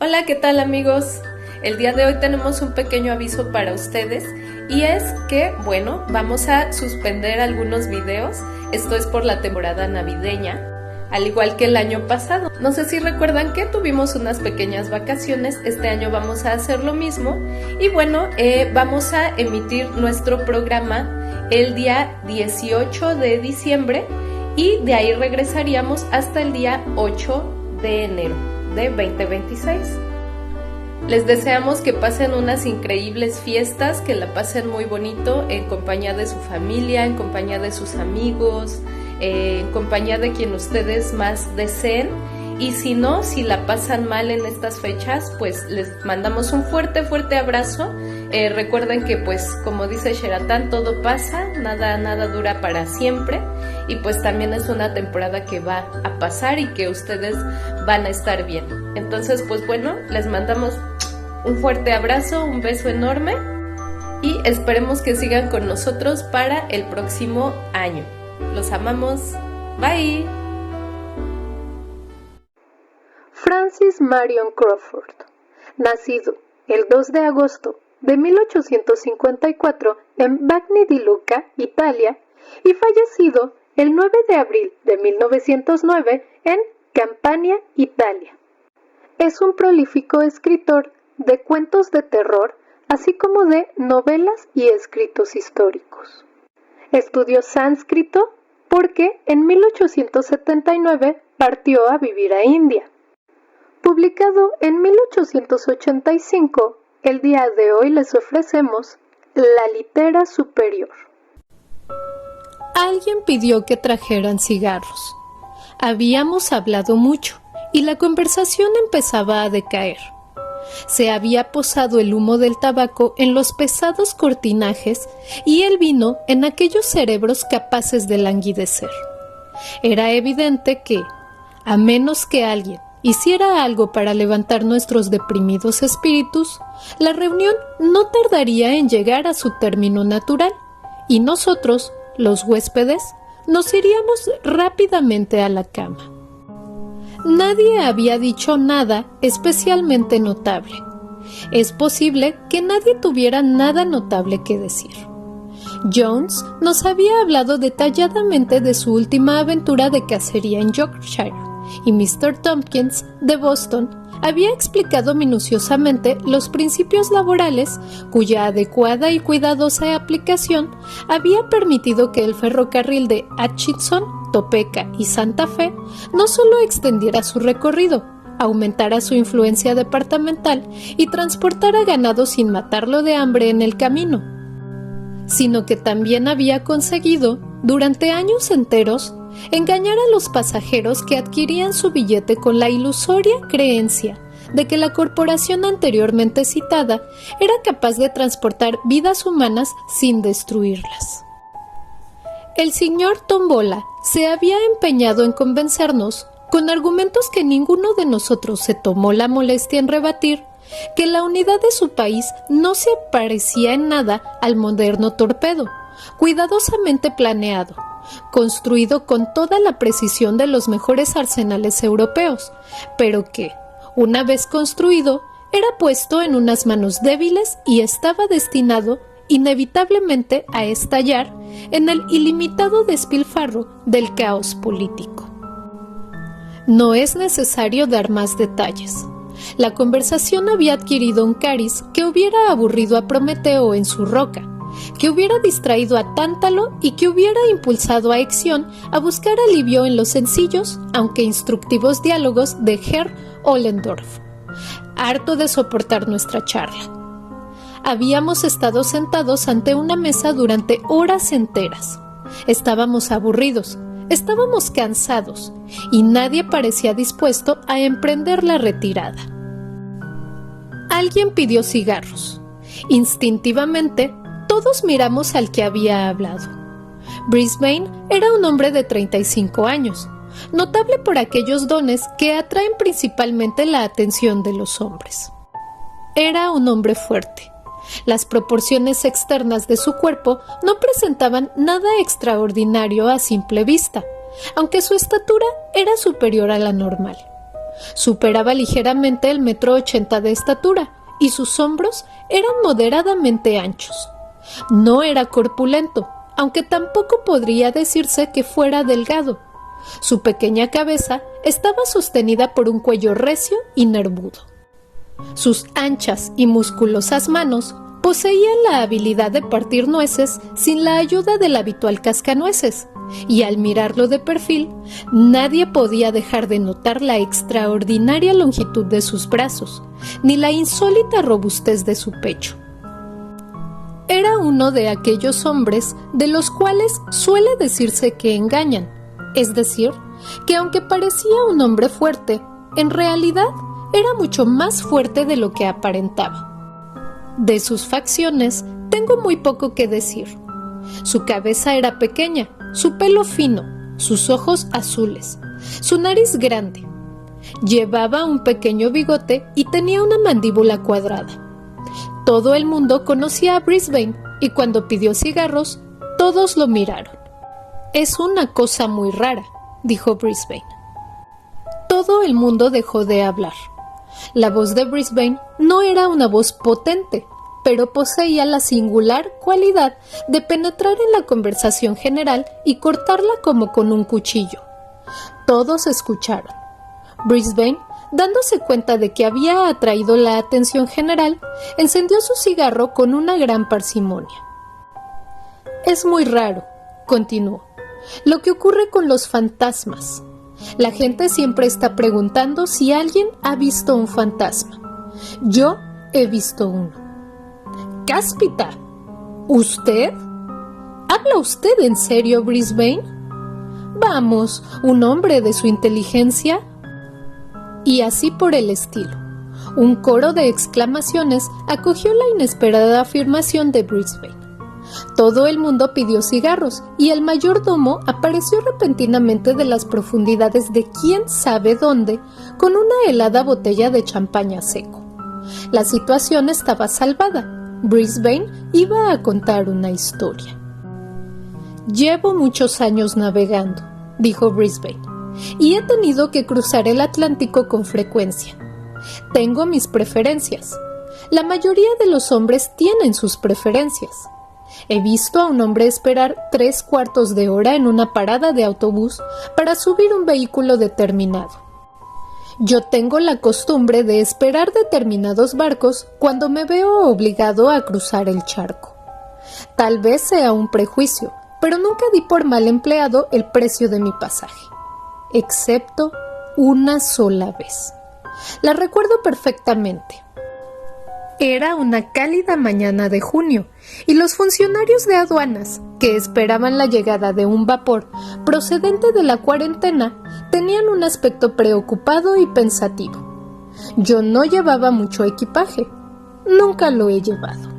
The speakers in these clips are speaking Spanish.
Hola, ¿qué tal amigos? El día de hoy tenemos un pequeño aviso para ustedes y es que, bueno, vamos a suspender algunos videos. Esto es por la temporada navideña, al igual que el año pasado. No sé si recuerdan que tuvimos unas pequeñas vacaciones, este año vamos a hacer lo mismo y bueno, vamos a emitir nuestro programa el día 18 de diciembre y de ahí regresaríamos hasta el día 8 de enero de 2026. Les deseamos que pasen unas increíbles fiestas, que la pasen muy bonito en compañía de su familia, en compañía de sus amigos, en compañía de quien ustedes más deseen. Y si no, si la pasan mal en estas fechas, pues les mandamos un fuerte abrazo. Recuerden que pues como dice Sheratán, todo pasa, nada dura para siempre y pues también es una temporada que va a pasar y que ustedes van a estar bien. Entonces pues bueno, les mandamos un fuerte abrazo, un beso enorme y esperemos que sigan con nosotros para el próximo año. Los amamos, bye. Francis Marion Crawford, nacido el 2 de agosto de 1854 en Bagni di Lucca, Italia, y fallecido el 9 de abril de 1909 en Campania, Italia. Es un prolífico escritor de cuentos de terror, así como de novelas y escritos históricos. Estudió sánscrito porque en 1879 partió a vivir a India. Publicado en 1885, el día de hoy les ofrecemos La litera superior. Alguien pidió que trajeran cigarros. Habíamos hablado mucho y la conversación empezaba a decaer. Se había posado el humo del tabaco en los pesados cortinajes y el vino en aquellos cerebros capaces de languidecer. Era evidente que, a menos que alguien hiciera algo para levantar nuestros deprimidos espíritus, la reunión no tardaría en llegar a su término natural y nosotros, los huéspedes, nos iríamos rápidamente a la cama. Nadie había dicho nada especialmente notable. Es posible que nadie tuviera nada notable que decir. Jones nos había hablado detalladamente de su última aventura de cacería en Yorkshire, y Mr. Tompkins, de Boston, había explicado minuciosamente los principios laborales cuya adecuada y cuidadosa aplicación había permitido que el ferrocarril de Atchison, Topeka y Santa Fe no solo extendiera su recorrido, aumentara su influencia departamental y transportara ganado sin matarlo de hambre en el camino, sino que también había conseguido, durante años enteros, engañar a los pasajeros que adquirían su billete con la ilusoria creencia de que la corporación anteriormente citada era capaz de transportar vidas humanas sin destruirlas. El señor Tombola se había empeñado en convencernos, con argumentos que ninguno de nosotros se tomó la molestia en rebatir, que la unidad de su país no se parecía en nada al moderno torpedo, cuidadosamente planeado, construido con toda la precisión de los mejores arsenales europeos, pero que, una vez construido, era puesto en unas manos débiles y estaba destinado inevitablemente a estallar en el ilimitado despilfarro del caos político. No es necesario dar más detalles. La conversación había adquirido un cariz que hubiera aburrido a Prometeo en su roca, que hubiera distraído a Tántalo y que hubiera impulsado a Ixión a buscar alivio en los sencillos, aunque instructivos diálogos de Herr Ollendorff, harto de soportar nuestra charla. Habíamos estado sentados ante una mesa durante horas enteras. Estábamos aburridos, estábamos cansados, y nadie parecía dispuesto a emprender la retirada. Alguien pidió cigarros. Instintivamente, todos miramos al que había hablado. Brisbane era un hombre de 35 años, notable por aquellos dones que atraen principalmente la atención de los hombres. Era un hombre fuerte. Las proporciones externas de su cuerpo no presentaban nada extraordinario a simple vista, aunque su estatura era superior a la normal. Superaba ligeramente el 1,80 m de estatura y sus hombros eran moderadamente anchos. No era corpulento, aunque tampoco podría decirse que fuera delgado. Su pequeña cabeza estaba sostenida por un cuello recio y nervudo. Sus anchas y musculosas manos poseían la habilidad de partir nueces sin la ayuda del habitual cascanueces, y al mirarlo de perfil, nadie podía dejar de notar la extraordinaria longitud de sus brazos, ni la insólita robustez de su pecho. Era uno de aquellos hombres de los cuales suele decirse que engañan, es decir, que aunque parecía un hombre fuerte, en realidad era mucho más fuerte de lo que aparentaba. De sus facciones tengo muy poco que decir. Su cabeza era pequeña, su pelo fino, sus ojos azules, su nariz grande. Llevaba un pequeño bigote y tenía una mandíbula cuadrada. Todo el mundo conocía a Brisbane y cuando pidió cigarros, todos lo miraron. «Es una cosa muy rara», dijo Brisbane. Todo el mundo dejó de hablar. La voz de Brisbane no era una voz potente, pero poseía la singular cualidad de penetrar en la conversación general y cortarla como con un cuchillo. Todos escucharon. Brisbane, dándose cuenta de que había atraído la atención general, encendió su cigarro con una gran parsimonia. «Es muy raro», continuó, «lo que ocurre con los fantasmas. La gente siempre está preguntando si alguien ha visto un fantasma. Yo he visto uno». «¡Cáspita! ¿Usted? ¿Habla usted en serio, Brisbane? Vamos, un hombre de su inteligencia». Y así por el estilo. Un coro de exclamaciones acogió la inesperada afirmación de Brisbane. Todo el mundo pidió cigarros y el mayordomo apareció repentinamente de las profundidades de quién sabe dónde con una helada botella de champaña seco. La situación estaba salvada. Brisbane iba a contar una historia. «Llevo muchos años navegando», dijo Brisbane, «y he tenido que cruzar el Atlántico con frecuencia. Tengo mis preferencias. La mayoría de los hombres tienen sus preferencias. He visto a un hombre esperar 3/4 de hora en una parada de autobús para subir un vehículo determinado. Yo tengo la costumbre de esperar determinados barcos cuando me veo obligado a cruzar el charco. Tal vez sea un prejuicio, pero nunca di por mal empleado el precio de mi pasaje, excepto una sola vez. La recuerdo perfectamente. Era una cálida mañana de junio y los funcionarios de aduanas, que esperaban la llegada de un vapor procedente de la cuarentena, tenían un aspecto preocupado y pensativo. Yo no llevaba mucho equipaje, nunca lo he llevado.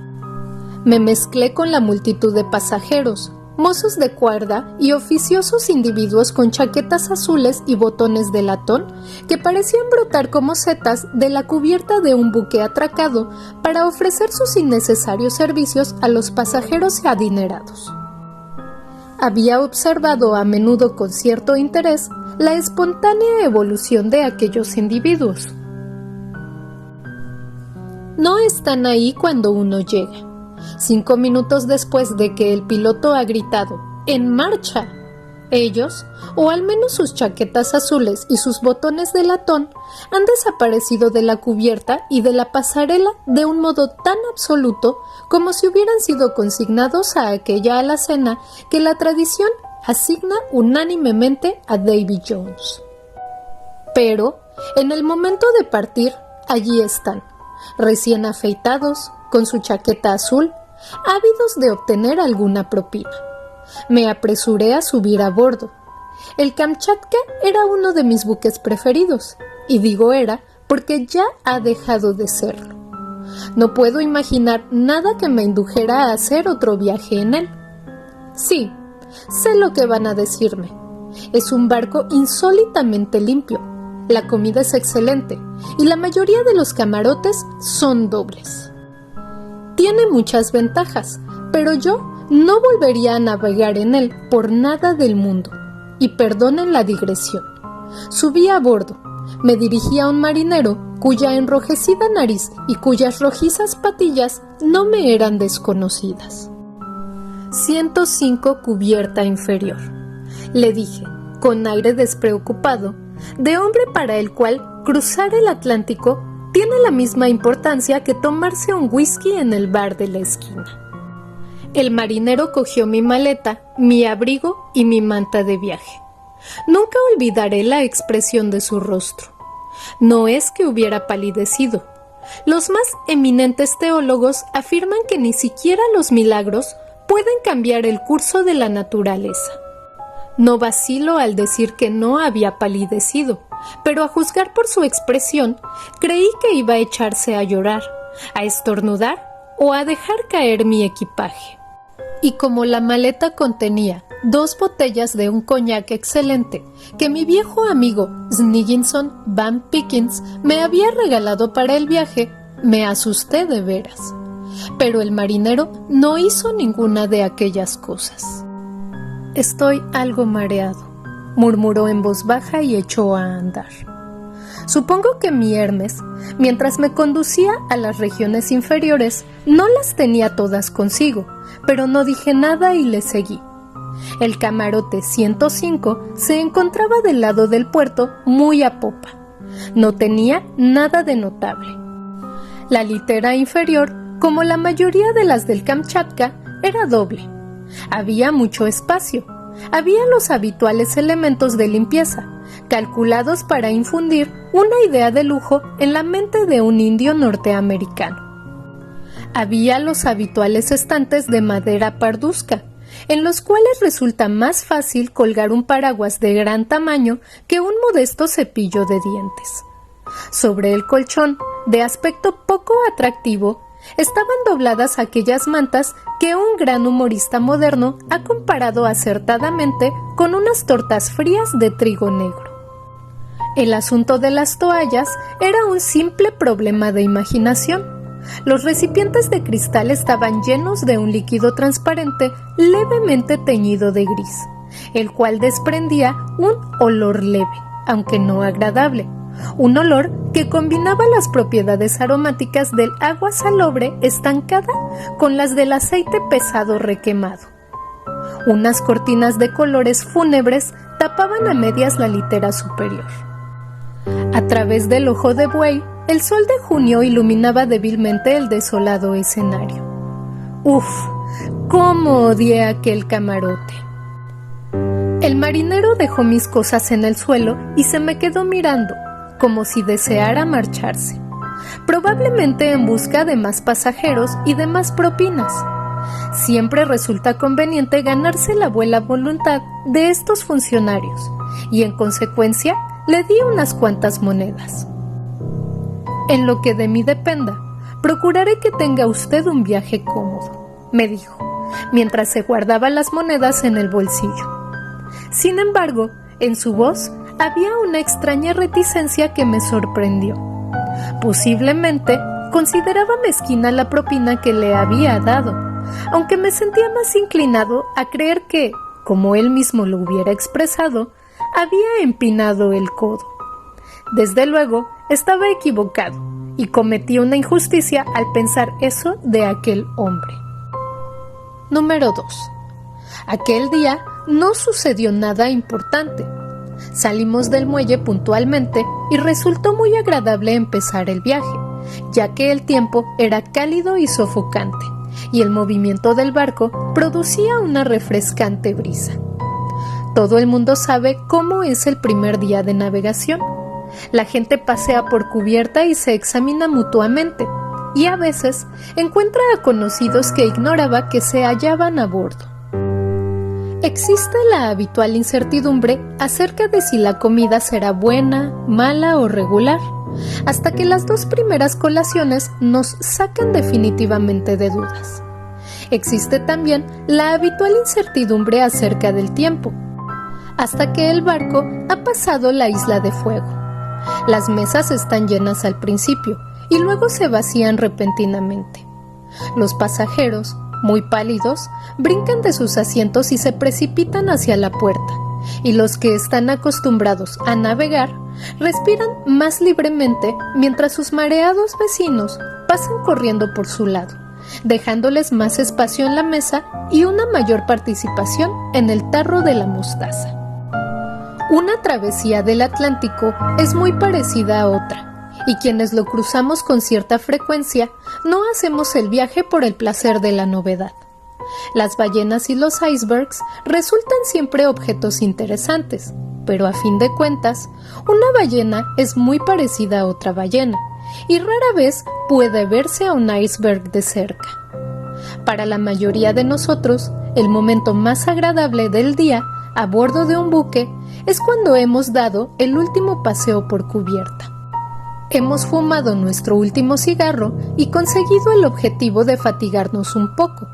Me mezclé con la multitud de pasajeros, mozos de cuerda y oficiosos individuos con chaquetas azules y botones de latón que parecían brotar como setas de la cubierta de un buque atracado para ofrecer sus innecesarios servicios a los pasajeros adinerados. Había observado a menudo con cierto interés la espontánea evolución de aquellos individuos. No están ahí cuando uno llega. 5 minutos después de que el piloto ha gritado ¡En marcha!, ellos, o al menos sus chaquetas azules y sus botones de latón, han desaparecido de la cubierta y de la pasarela de un modo tan absoluto como si hubieran sido consignados a aquella alacena que la tradición asigna unánimemente a Davy Jones. Pero, en el momento de partir, allí están, recién afeitados, con su chaqueta azul, ávidos de obtener alguna propina. Me apresuré a subir a bordo. El Kamchatka era uno de mis buques preferidos, y digo era porque ya ha dejado de serlo. No puedo imaginar nada que me indujera a hacer otro viaje en él. Sí, sé lo que van a decirme. Es un barco insólitamente limpio. La comida es excelente, y la mayoría de los camarotes son dobles. Tiene muchas ventajas, pero yo no volvería a navegar en él por nada del mundo. Y perdonen la digresión. Subí a bordo, me dirigí a un marinero cuya enrojecida nariz y cuyas rojizas patillas no me eran desconocidas. 105 cubierta inferior, le dije, con aire despreocupado, de hombre para el cual cruzar el Atlántico tiene la misma importancia que tomarse un whisky en el bar de la esquina. El marinero cogió mi maleta, mi abrigo y mi manta de viaje. Nunca olvidaré la expresión de su rostro. No es que hubiera palidecido. Los más eminentes teólogos afirman que ni siquiera los milagros pueden cambiar el curso de la naturaleza. No vacilo al decir que no había palidecido, pero a juzgar por su expresión, creí que iba a echarse a llorar, a estornudar o a dejar caer mi equipaje. Y como la maleta contenía 2 botellas de un coñac excelente que mi viejo amigo Snigginson Van Pickens me había regalado para el viaje, me asusté de veras. Pero el marinero no hizo ninguna de aquellas cosas. «Estoy algo mareado», murmuró en voz baja y echó a andar. Supongo que mi Hermes, mientras me conducía a las regiones inferiores, no las tenía todas consigo, pero no dije nada y le seguí. El camarote 105 se encontraba del lado del puerto muy a popa. No tenía nada de notable. La litera inferior, como la mayoría de las del Kamchatka, era doble. Había mucho espacio. Había los habituales elementos de limpieza, calculados para infundir una idea de lujo en la mente de un indio norteamericano. Había los habituales estantes de madera parduzca, en los cuales resulta más fácil colgar un paraguas de gran tamaño que un modesto cepillo de dientes. Sobre el colchón, de aspecto poco atractivo, estaban dobladas aquellas mantas que un gran humorista moderno ha comparado acertadamente con unas tortas frías de trigo negro. El asunto de las toallas era un simple problema de imaginación. Los recipientes de cristal estaban llenos de un líquido transparente levemente teñido de gris, el cual desprendía un olor leve, aunque no agradable. Un olor que combinaba las propiedades aromáticas del agua salobre estancada con las del aceite pesado requemado. Unas cortinas de colores fúnebres tapaban a medias la litera superior. A través del ojo de buey, el sol de junio iluminaba débilmente el desolado escenario. ¡Uf! ¡Cómo odié aquel camarote! El marinero dejó mis cosas en el suelo y se me quedó mirando, como si deseara marcharse, probablemente en busca de más pasajeros y de más propinas. Siempre resulta conveniente ganarse la buena voluntad de estos funcionarios, y en consecuencia le di unas cuantas monedas. «En lo que de mí dependa, procuraré que tenga usted un viaje cómodo», me dijo, mientras se guardaba las monedas en el bolsillo. Sin embargo, en su voz había una extraña reticencia que me sorprendió. Posiblemente consideraba mezquina la propina que le había dado, aunque me sentía más inclinado a creer que, como él mismo lo hubiera expresado, había empinado el codo. Desde luego, estaba equivocado y cometí una injusticia al pensar eso de aquel hombre. Número 2. Aquel día no sucedió nada importante. Salimos del muelle puntualmente y resultó muy agradable empezar el viaje, ya que el tiempo era cálido y sofocante, y el movimiento del barco producía una refrescante brisa. Todo el mundo sabe cómo es el primer día de navegación. La gente pasea por cubierta y se examina mutuamente, y a veces encuentra a conocidos que ignoraba que se hallaban a bordo. Existe la habitual incertidumbre acerca de si la comida será buena, mala o regular, hasta que las 2 primeras colaciones nos sacan definitivamente de dudas. Existe también la habitual incertidumbre acerca del tiempo, hasta que el barco ha pasado la Isla de Fuego. Las mesas están llenas al principio y luego se vacían repentinamente. Los pasajeros, muy pálidos, brincan de sus asientos y se precipitan hacia la puerta, y los que están acostumbrados a navegar respiran más libremente mientras sus mareados vecinos pasan corriendo por su lado, dejándoles más espacio en la mesa y una mayor participación en el tarro de la mostaza. Una travesía del Atlántico es muy parecida a otra, y quienes lo cruzamos con cierta frecuencia no hacemos el viaje por el placer de la novedad. Las ballenas y los icebergs resultan siempre objetos interesantes, pero a fin de cuentas, una ballena es muy parecida a otra ballena, y rara vez puede verse a un iceberg de cerca. Para la mayoría de nosotros, el momento más agradable del día a bordo de un buque es cuando hemos dado el último paseo por cubierta. Hemos fumado nuestro último cigarro y conseguido el objetivo de fatigarnos un poco.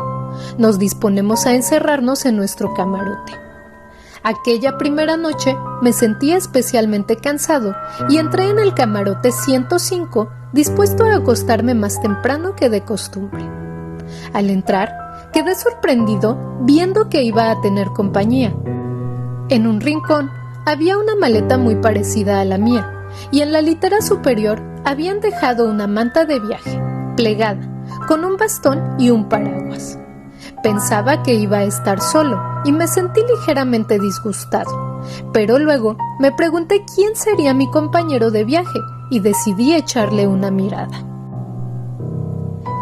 Nos disponemos a encerrarnos en nuestro camarote. Aquella primera noche me sentí especialmente cansado y entré en el camarote 105 dispuesto a acostarme más temprano que de costumbre. Al entrar, quedé sorprendido viendo que iba a tener compañía. En un rincón había una maleta muy parecida a la mía y en la litera superior habían dejado una manta de viaje, plegada, con un bastón y un paraguas. Pensaba que iba a estar solo y me sentí ligeramente disgustado, pero luego me pregunté quién sería mi compañero de viaje y decidí echarle una mirada.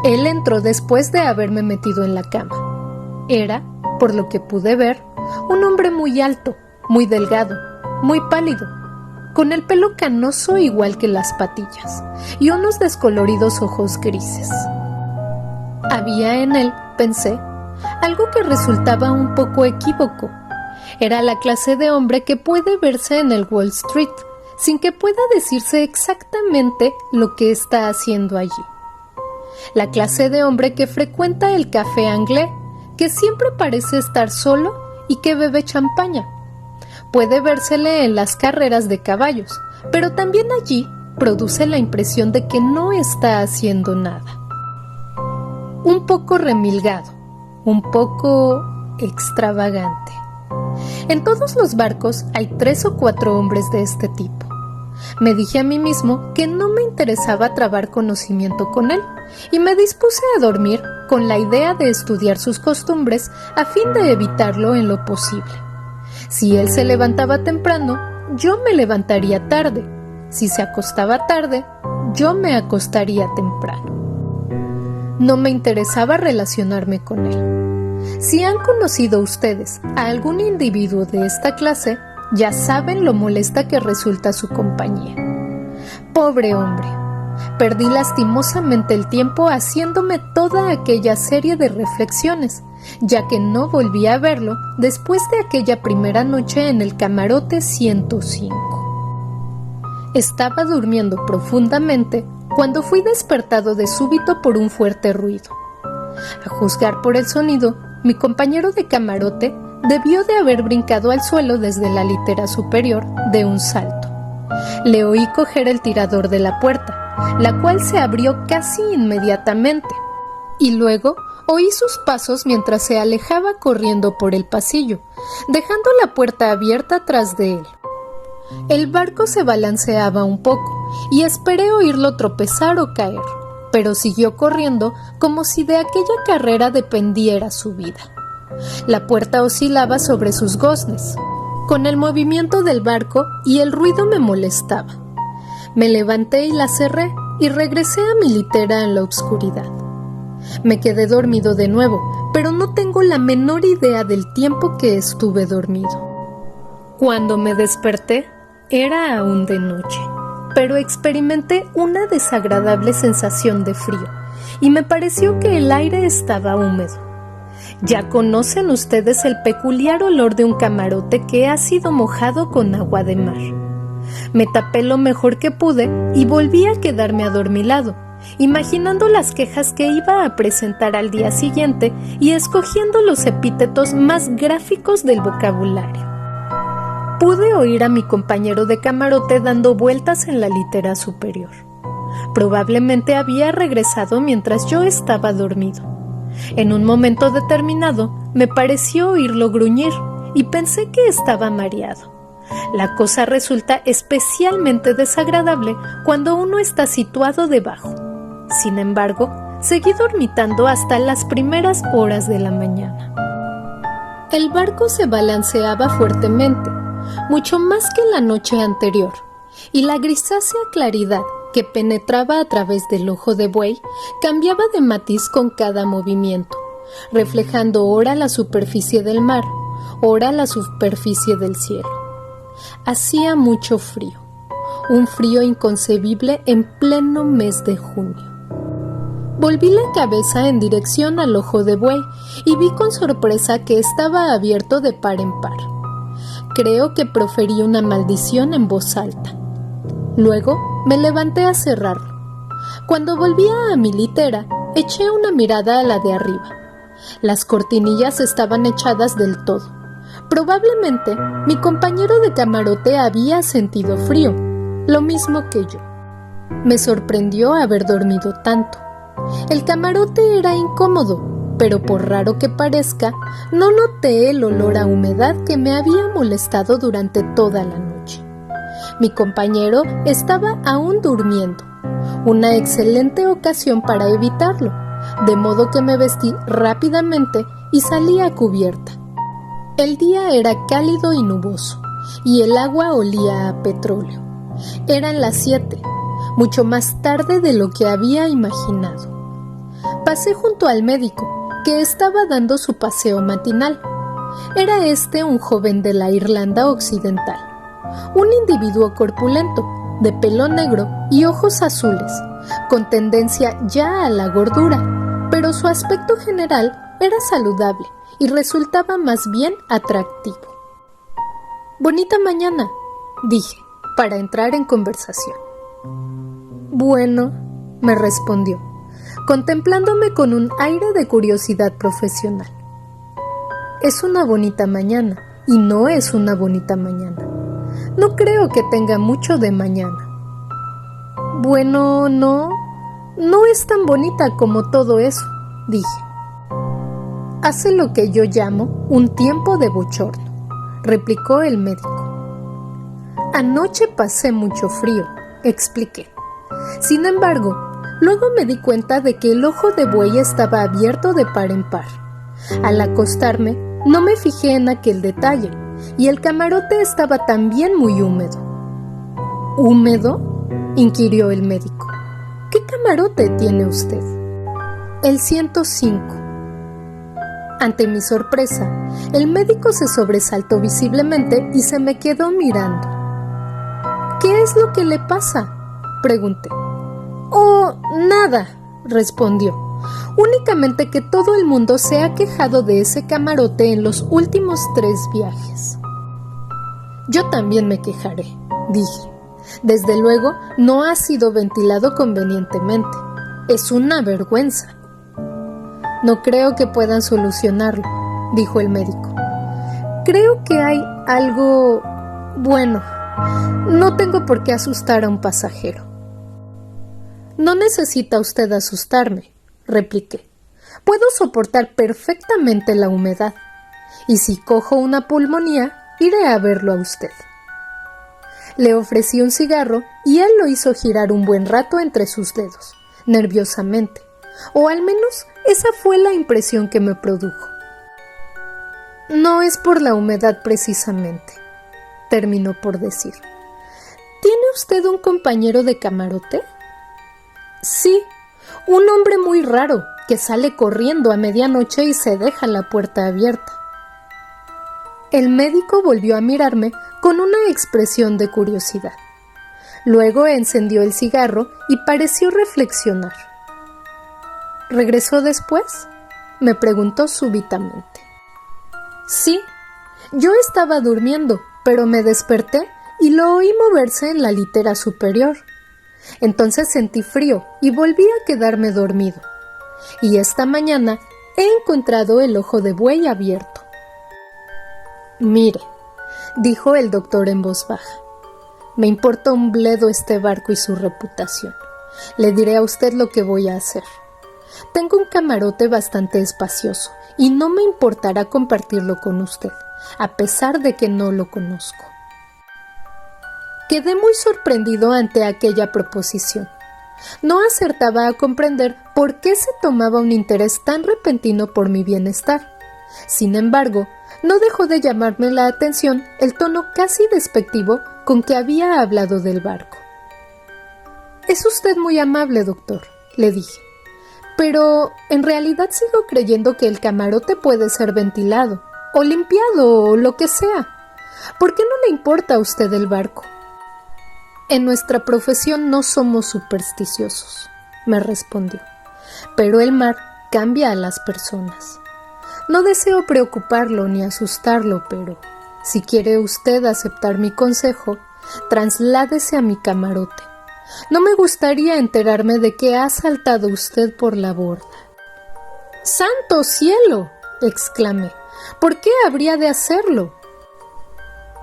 Él entró después de haberme metido en la cama. Era, por lo que pude ver, un hombre muy alto, muy delgado, muy pálido, con el pelo canoso igual que las patillas y unos descoloridos ojos grises. Había en él, pensé, algo que resultaba un poco equívoco. Era la clase de hombre que puede verse en el Wall Street sin que pueda decirse exactamente lo que está haciendo allí. La clase de hombre que frecuenta el café anglais, que siempre parece estar solo y que bebe champaña. Puede vérsele en las carreras de caballos, pero también allí produce la impresión de que no está haciendo nada. Un poco remilgado, un poco extravagante. En todos los barcos hay 3 o 4 hombres de este tipo. Me dije a mí mismo que no me interesaba trabar conocimiento con él y me dispuse a dormir con la idea de estudiar sus costumbres a fin de evitarlo en lo posible. Si él se levantaba temprano, yo me levantaría tarde. Si se acostaba tarde, yo me acostaría temprano. No me interesaba relacionarme con él. Si han conocido ustedes a algún individuo de esta clase, ya saben lo molesta que resulta su compañía. Pobre hombre, perdí lastimosamente el tiempo haciéndome toda aquella serie de reflexiones, ya que no volví a verlo después de aquella primera noche en el camarote 105. Estaba durmiendo profundamente cuando fui despertado de súbito por un fuerte ruido. A juzgar por el sonido, mi compañero de camarote debió de haber brincado al suelo desde la litera superior de un salto. Le oí coger el tirador de la puerta, la cual se abrió casi inmediatamente, y luego oí sus pasos mientras se alejaba corriendo por el pasillo, dejando la puerta abierta tras de él. El barco se balanceaba un poco y esperé oírlo tropezar o caer, pero siguió corriendo como si de aquella carrera dependiera su vida. La puerta oscilaba sobre sus goznes, con el movimiento del barco, y el ruido me molestaba. Me levanté y la cerré y regresé a mi litera en la oscuridad. Me quedé dormido de nuevo, pero no tengo la menor idea del tiempo que estuve dormido. Cuando me desperté, era aún de noche, pero experimenté una desagradable sensación de frío y me pareció que el aire estaba húmedo. Ya conocen ustedes el peculiar olor de un camarote que ha sido mojado con agua de mar. Me tapé lo mejor que pude y volví a quedarme adormilado, imaginando las quejas que iba a presentar al día siguiente y escogiendo los epítetos más gráficos del vocabulario. Pude oír a mi compañero de camarote dando vueltas en la litera superior. Probablemente había regresado mientras yo estaba dormido. En un momento determinado me pareció oírlo gruñir y pensé que estaba mareado. La cosa resulta especialmente desagradable cuando uno está situado debajo. Sin embargo, seguí dormitando hasta las primeras horas de la mañana. El barco se balanceaba fuertemente, mucho más que la noche anterior, y la grisácea claridad que penetraba a través del ojo de buey cambiaba de matiz con cada movimiento, reflejando ora la superficie del mar, ora la superficie del cielo. Hacía mucho frío, un frío inconcebible en pleno mes de junio. Volví la cabeza en dirección al ojo de buey y vi con sorpresa que estaba abierto de par en par. Creo que proferí una maldición en voz alta. Luego me levanté a cerrarlo. Cuando volvía a mi litera, eché una mirada a la de arriba. Las cortinillas estaban echadas del todo. Probablemente mi compañero de camarote había sentido frío, lo mismo que yo. Me sorprendió haber dormido tanto. El camarote era incómodo, pero por raro que parezca, no noté el olor a humedad que me había molestado durante toda la noche. Mi compañero estaba aún durmiendo, una excelente ocasión para evitarlo, de modo que me vestí rápidamente y salí a cubierta. El día era cálido y nuboso, y el agua olía a petróleo. Eran las 7, mucho más tarde de lo que había imaginado. Pasé junto al médico, que estaba dando su paseo matinal. Era un joven de la Irlanda Occidental, un individuo corpulento, de pelo negro y ojos azules, con tendencia ya a la gordura, pero su aspecto general era saludable y resultaba más bien atractivo. «Bonita mañana», dije, para entrar en conversación. «Bueno», me respondió, contemplándome con un aire de curiosidad profesional. «Es una bonita mañana y no es una bonita mañana. No creo que tenga mucho de mañana». «Bueno, no es tan bonita como todo eso», dije. «Hace lo que yo llamo un tiempo de bochorno», replicó el médico. «Anoche pasé mucho frío», expliqué. Sin embargo, luego me di cuenta de que el ojo de buey estaba abierto de par en par. Al acostarme, no me fijé en aquel detalle, y el camarote estaba también muy húmedo. «¿Húmedo?», inquirió el médico. «¿Qué camarote tiene usted?» «El 105». Ante mi sorpresa, el médico se sobresaltó visiblemente y se me quedó mirando. «¿Qué es lo que le pasa?», pregunté. «Oh, nada», respondió. «Únicamente que todo el mundo se ha quejado de ese camarote en los últimos 3 viajes». «Yo también me quejaré», dije. «Desde luego, no ha sido ventilado convenientemente. Es una vergüenza». «No creo que puedan solucionarlo», dijo el médico. «Creo que hay algo... Bueno, no tengo por qué asustar a un pasajero». «No necesita usted asustarme», repliqué. «Puedo soportar perfectamente la humedad, y si cojo una pulmonía, iré a verlo a usted». Le ofrecí un cigarro y él lo hizo girar un buen rato entre sus dedos, nerviosamente, o al menos esa fue la impresión que me produjo. «No es por la humedad precisamente», terminó por decir. «¿Tiene usted un compañero de camarote?» «Sí, un hombre muy raro que sale corriendo a medianoche y se deja la puerta abierta». El médico volvió a mirarme con una expresión de curiosidad. Luego encendió el cigarro y pareció reflexionar. «¿Regresó después?», me preguntó súbitamente. «Sí, yo estaba durmiendo, pero me desperté y lo oí moverse en la litera superior. Entonces sentí frío y volví a quedarme dormido. Y esta mañana he encontrado el ojo de buey abierto». «Mire», dijo el doctor en voz baja, «me importa un bledo este barco y su reputación. Le diré a usted lo que voy a hacer. Tengo un camarote bastante espacioso y no me importará compartirlo con usted, a pesar de que no lo conozco. Quedé muy sorprendido ante aquella proposición. No acertaba a comprender por qué se tomaba un interés tan repentino por mi bienestar. Sin embargo, no dejó de llamarme la atención el tono casi despectivo con que había hablado del barco. «Es usted muy amable, doctor», le dije, «pero en realidad sigo creyendo que el camarote puede ser ventilado, o limpiado, o lo que sea. ¿Por qué no le importa a usted el barco?» «En nuestra profesión no somos supersticiosos», me respondió, «pero el mar cambia a las personas. No deseo preocuparlo ni asustarlo, pero si quiere usted aceptar mi consejo, trasládese a mi camarote. No me gustaría enterarme de que ha saltado usted por la borda». «¡Santo cielo!», exclamé. «¿Por qué habría de hacerlo?».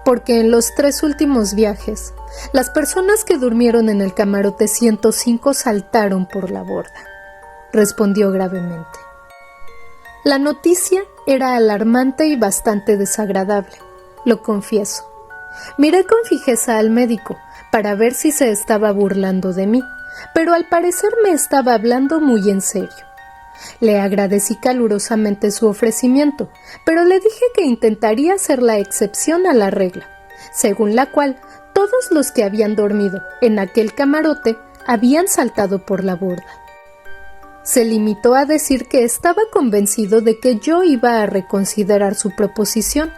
«Porque en los 3 últimos viajes, las personas que durmieron en el camarote 105 saltaron por la borda», respondió gravemente. La noticia era alarmante y bastante desagradable, lo confieso. Miré con fijeza al médico para ver si se estaba burlando de mí, pero al parecer me estaba hablando muy en serio. Le agradecí calurosamente su ofrecimiento, pero le dije que intentaría hacer la excepción a la regla, según la cual todos los que habían dormido en aquel camarote habían saltado por la borda. Se limitó a decir que estaba convencido de que yo iba a reconsiderar su proposición.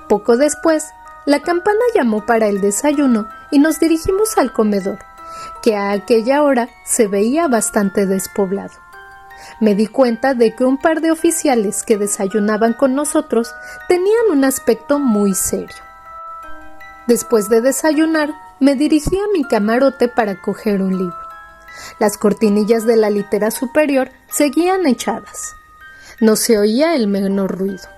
Poco después, la campana llamó para el desayuno y nos dirigimos al comedor, que a aquella hora se veía bastante despoblado. Me di cuenta de que un par de oficiales que desayunaban con nosotros tenían un aspecto muy serio. Después de desayunar, me dirigí a mi camarote para coger un libro. Las cortinillas de la litera superior seguían echadas. No se oía el menor ruido.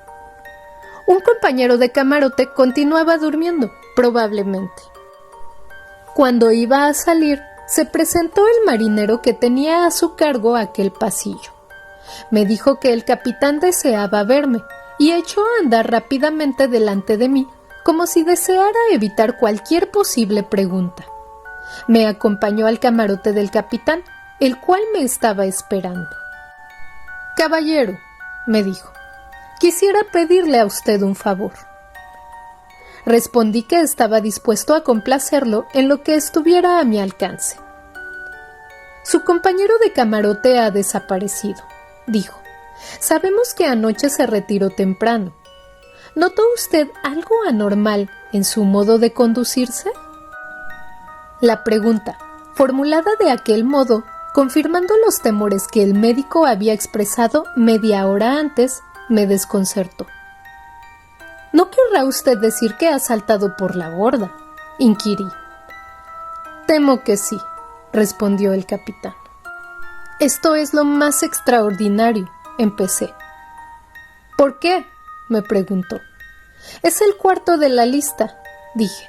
Un compañero de camarote continuaba durmiendo, probablemente. Cuando iba a salir, se presentó el marinero que tenía a su cargo aquel pasillo. Me dijo que el capitán deseaba verme y echó a andar rápidamente delante de mí, como si deseara evitar cualquier posible pregunta. Me acompañó al camarote del capitán, el cual me estaba esperando. «Caballero», me dijo, «quisiera pedirle a usted un favor». Respondí que estaba dispuesto a complacerlo en lo que estuviera a mi alcance. «Su compañero de camarote ha desaparecido», dijo. «Sabemos que anoche se retiró temprano. ¿Notó usted algo anormal en su modo de conducirse?». La pregunta, formulada de aquel modo, confirmando los temores que el médico había expresado media hora antes, me desconcertó. «¿No querrá usted decir que ha saltado por la borda?», inquirí. «Temo que sí», respondió el capitán. «Esto es lo más extraordinario», empecé. «¿Por qué?», me preguntó. «Es el cuarto de la lista», dije.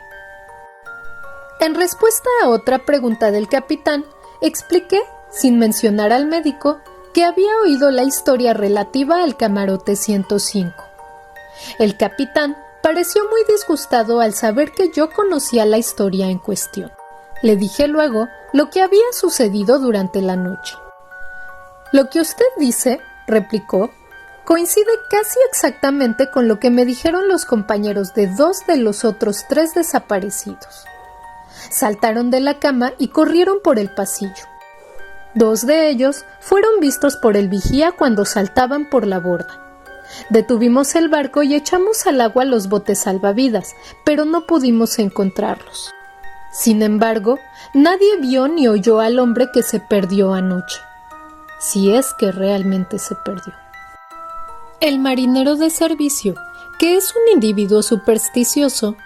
En respuesta a otra pregunta del capitán, expliqué, sin mencionar al médico, que había oído la historia relativa al camarote 105. El capitán pareció muy disgustado al saber que yo conocía la historia en cuestión. Le dije luego lo que había sucedido durante la noche. «Lo que usted dice», replicó, «coincide casi exactamente con lo que me dijeron los compañeros de 2 de los otros 3 desaparecidos. Saltaron de la cama y corrieron por el pasillo. 2 de ellos fueron vistos por el vigía cuando saltaban por la borda. Detuvimos el barco y echamos al agua los botes salvavidas, pero no pudimos encontrarlos. Sin embargo, nadie vio ni oyó al hombre que se perdió anoche, si es que realmente se perdió». El marinero de servicio, que es un individuo supersticioso,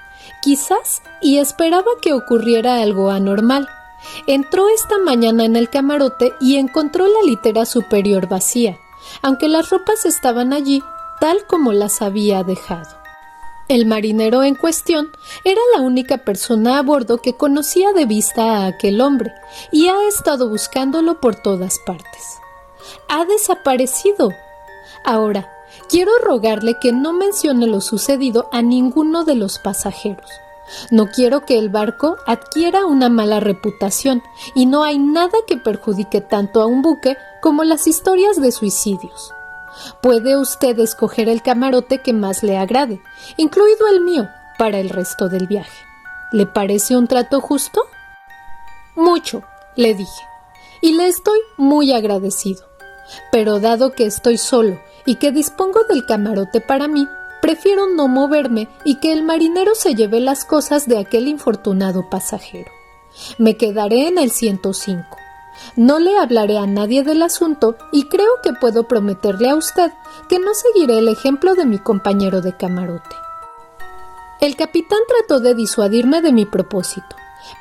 quizás y esperaba que ocurriera algo anormal, entró esta mañana en el camarote y encontró la litera superior vacía, aunque las ropas estaban allí tal como las había dejado. El marinero en cuestión era la única persona a bordo que conocía de vista a aquel hombre y ha estado buscándolo por todas partes. Ha desaparecido. Ahora, quiero rogarle que no mencione lo sucedido a ninguno de los pasajeros. No quiero que el barco adquiera una mala reputación y no hay nada que perjudique tanto a un buque como las historias de suicidios. Puede usted escoger el camarote que más le agrade, incluido el mío, para el resto del viaje. ¿Le parece un trato justo? Mucho, le dije, y le estoy muy agradecido. Pero dado que estoy solo y que dispongo del camarote para mí, prefiero no moverme y que el marinero se lleve las cosas de aquel infortunado pasajero. Me quedaré en el 105. No le hablaré a nadie del asunto y creo que puedo prometerle a usted que no seguiré el ejemplo de mi compañero de camarote. El capitán trató de disuadirme de mi propósito,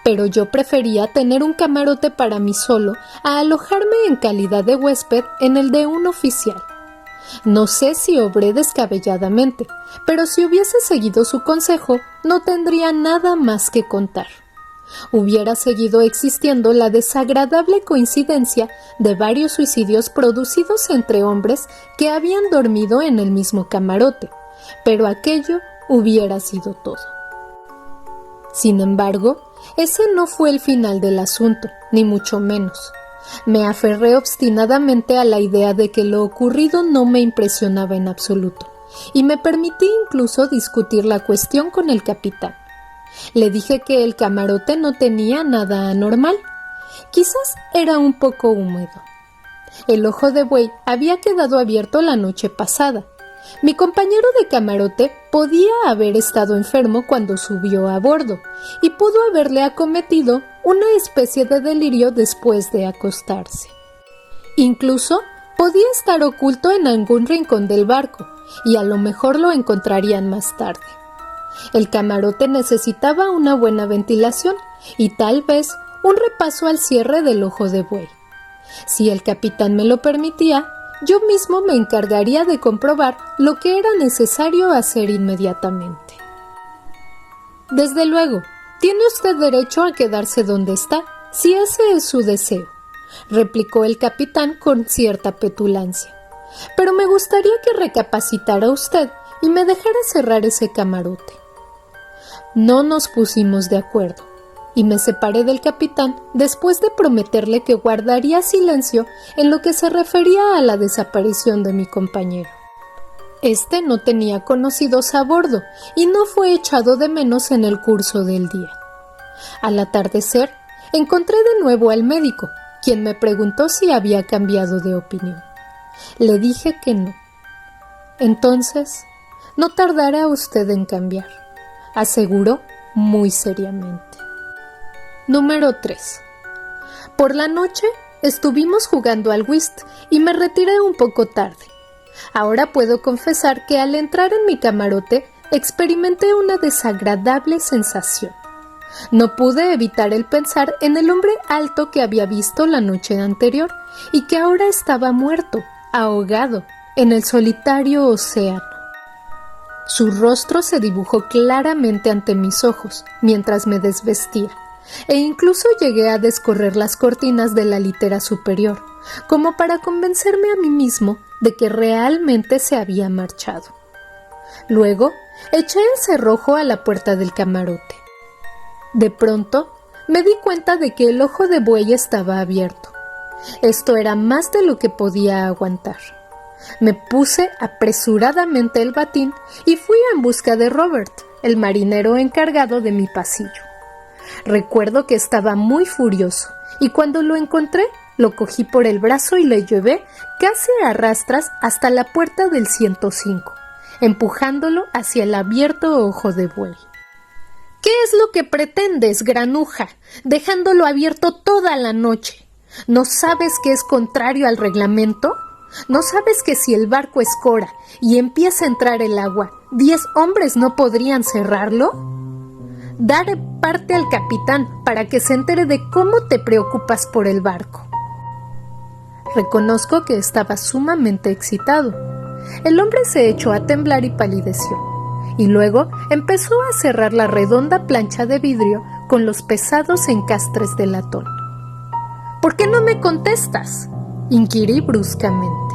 pero yo prefería tener un camarote para mí solo a alojarme en calidad de huésped en el de un oficial. No sé si obré descabelladamente, pero si hubiese seguido su consejo, no tendría nada más que contar. Hubiera seguido existiendo la desagradable coincidencia de varios suicidios producidos entre hombres que habían dormido en el mismo camarote, pero aquello hubiera sido todo. Sin embargo, ese no fue el final del asunto, ni mucho menos. Me aferré obstinadamente a la idea de que lo ocurrido no me impresionaba en absoluto, y me permití incluso discutir la cuestión con el capitán. Le dije que el camarote no tenía nada anormal. Quizás era un poco húmedo. El ojo de buey había quedado abierto la noche pasada. Mi compañero de camarote podía haber estado enfermo cuando subió a bordo y pudo haberle acometido una especie de delirio después de acostarse. Incluso podía estar oculto en algún rincón del barco y a lo mejor lo encontrarían más tarde. El camarote necesitaba una buena ventilación y tal vez un repaso al cierre del ojo de buey. Si el capitán me lo permitía, yo mismo me encargaría de comprobar lo que era necesario hacer inmediatamente. Desde luego, tiene usted derecho a quedarse donde está, si ese es su deseo, replicó el capitán con cierta petulancia. Pero me gustaría que recapacitara usted y me dejara cerrar ese camarote. No nos pusimos de acuerdo, y me separé del capitán después de prometerle que guardaría silencio en lo que se refería a la desaparición de mi compañero. Este no tenía conocidos a bordo y no fue echado de menos en el curso del día. Al atardecer, encontré de nuevo al médico, quien me preguntó si había cambiado de opinión. Le dije que no. Entonces, no tardará usted en cambiar, aseguró muy seriamente. Número 3. Por la noche estuvimos jugando al whist y me retiré un poco tarde. Ahora puedo confesar que al entrar en mi camarote experimenté una desagradable sensación. No pude evitar el pensar en el hombre alto que había visto la noche anterior y que ahora estaba muerto, ahogado, en el solitario océano. Su rostro se dibujó claramente ante mis ojos mientras me desvestía, e incluso llegué a descorrer las cortinas de la litera superior, como para convencerme a mí mismo de que realmente se había marchado. Luego, eché el cerrojo a la puerta del camarote. De pronto, me di cuenta de que el ojo de buey estaba abierto. Esto era más de lo que podía aguantar. Me puse apresuradamente el batín y fui en busca de Robert, el marinero encargado de mi pasillo. Recuerdo que estaba muy furioso y cuando lo encontré, lo cogí por el brazo y le llevé casi a rastras hasta la puerta del 105, empujándolo hacia el abierto ojo de buey. ¿Qué es lo que pretendes, granuja, dejándolo abierto toda la noche? ¿No sabes que es contrario al reglamento? ¿No sabes que si el barco escora y empieza a entrar el agua, 10 hombres no podrían cerrarlo? Daré parte al capitán para que se entere de cómo te preocupas por el barco. Reconozco que estaba sumamente excitado. El hombre se echó a temblar y palideció, y luego empezó a cerrar la redonda plancha de vidrio con los pesados encastres de latón. «¿Por qué no me contestas?», inquirí bruscamente.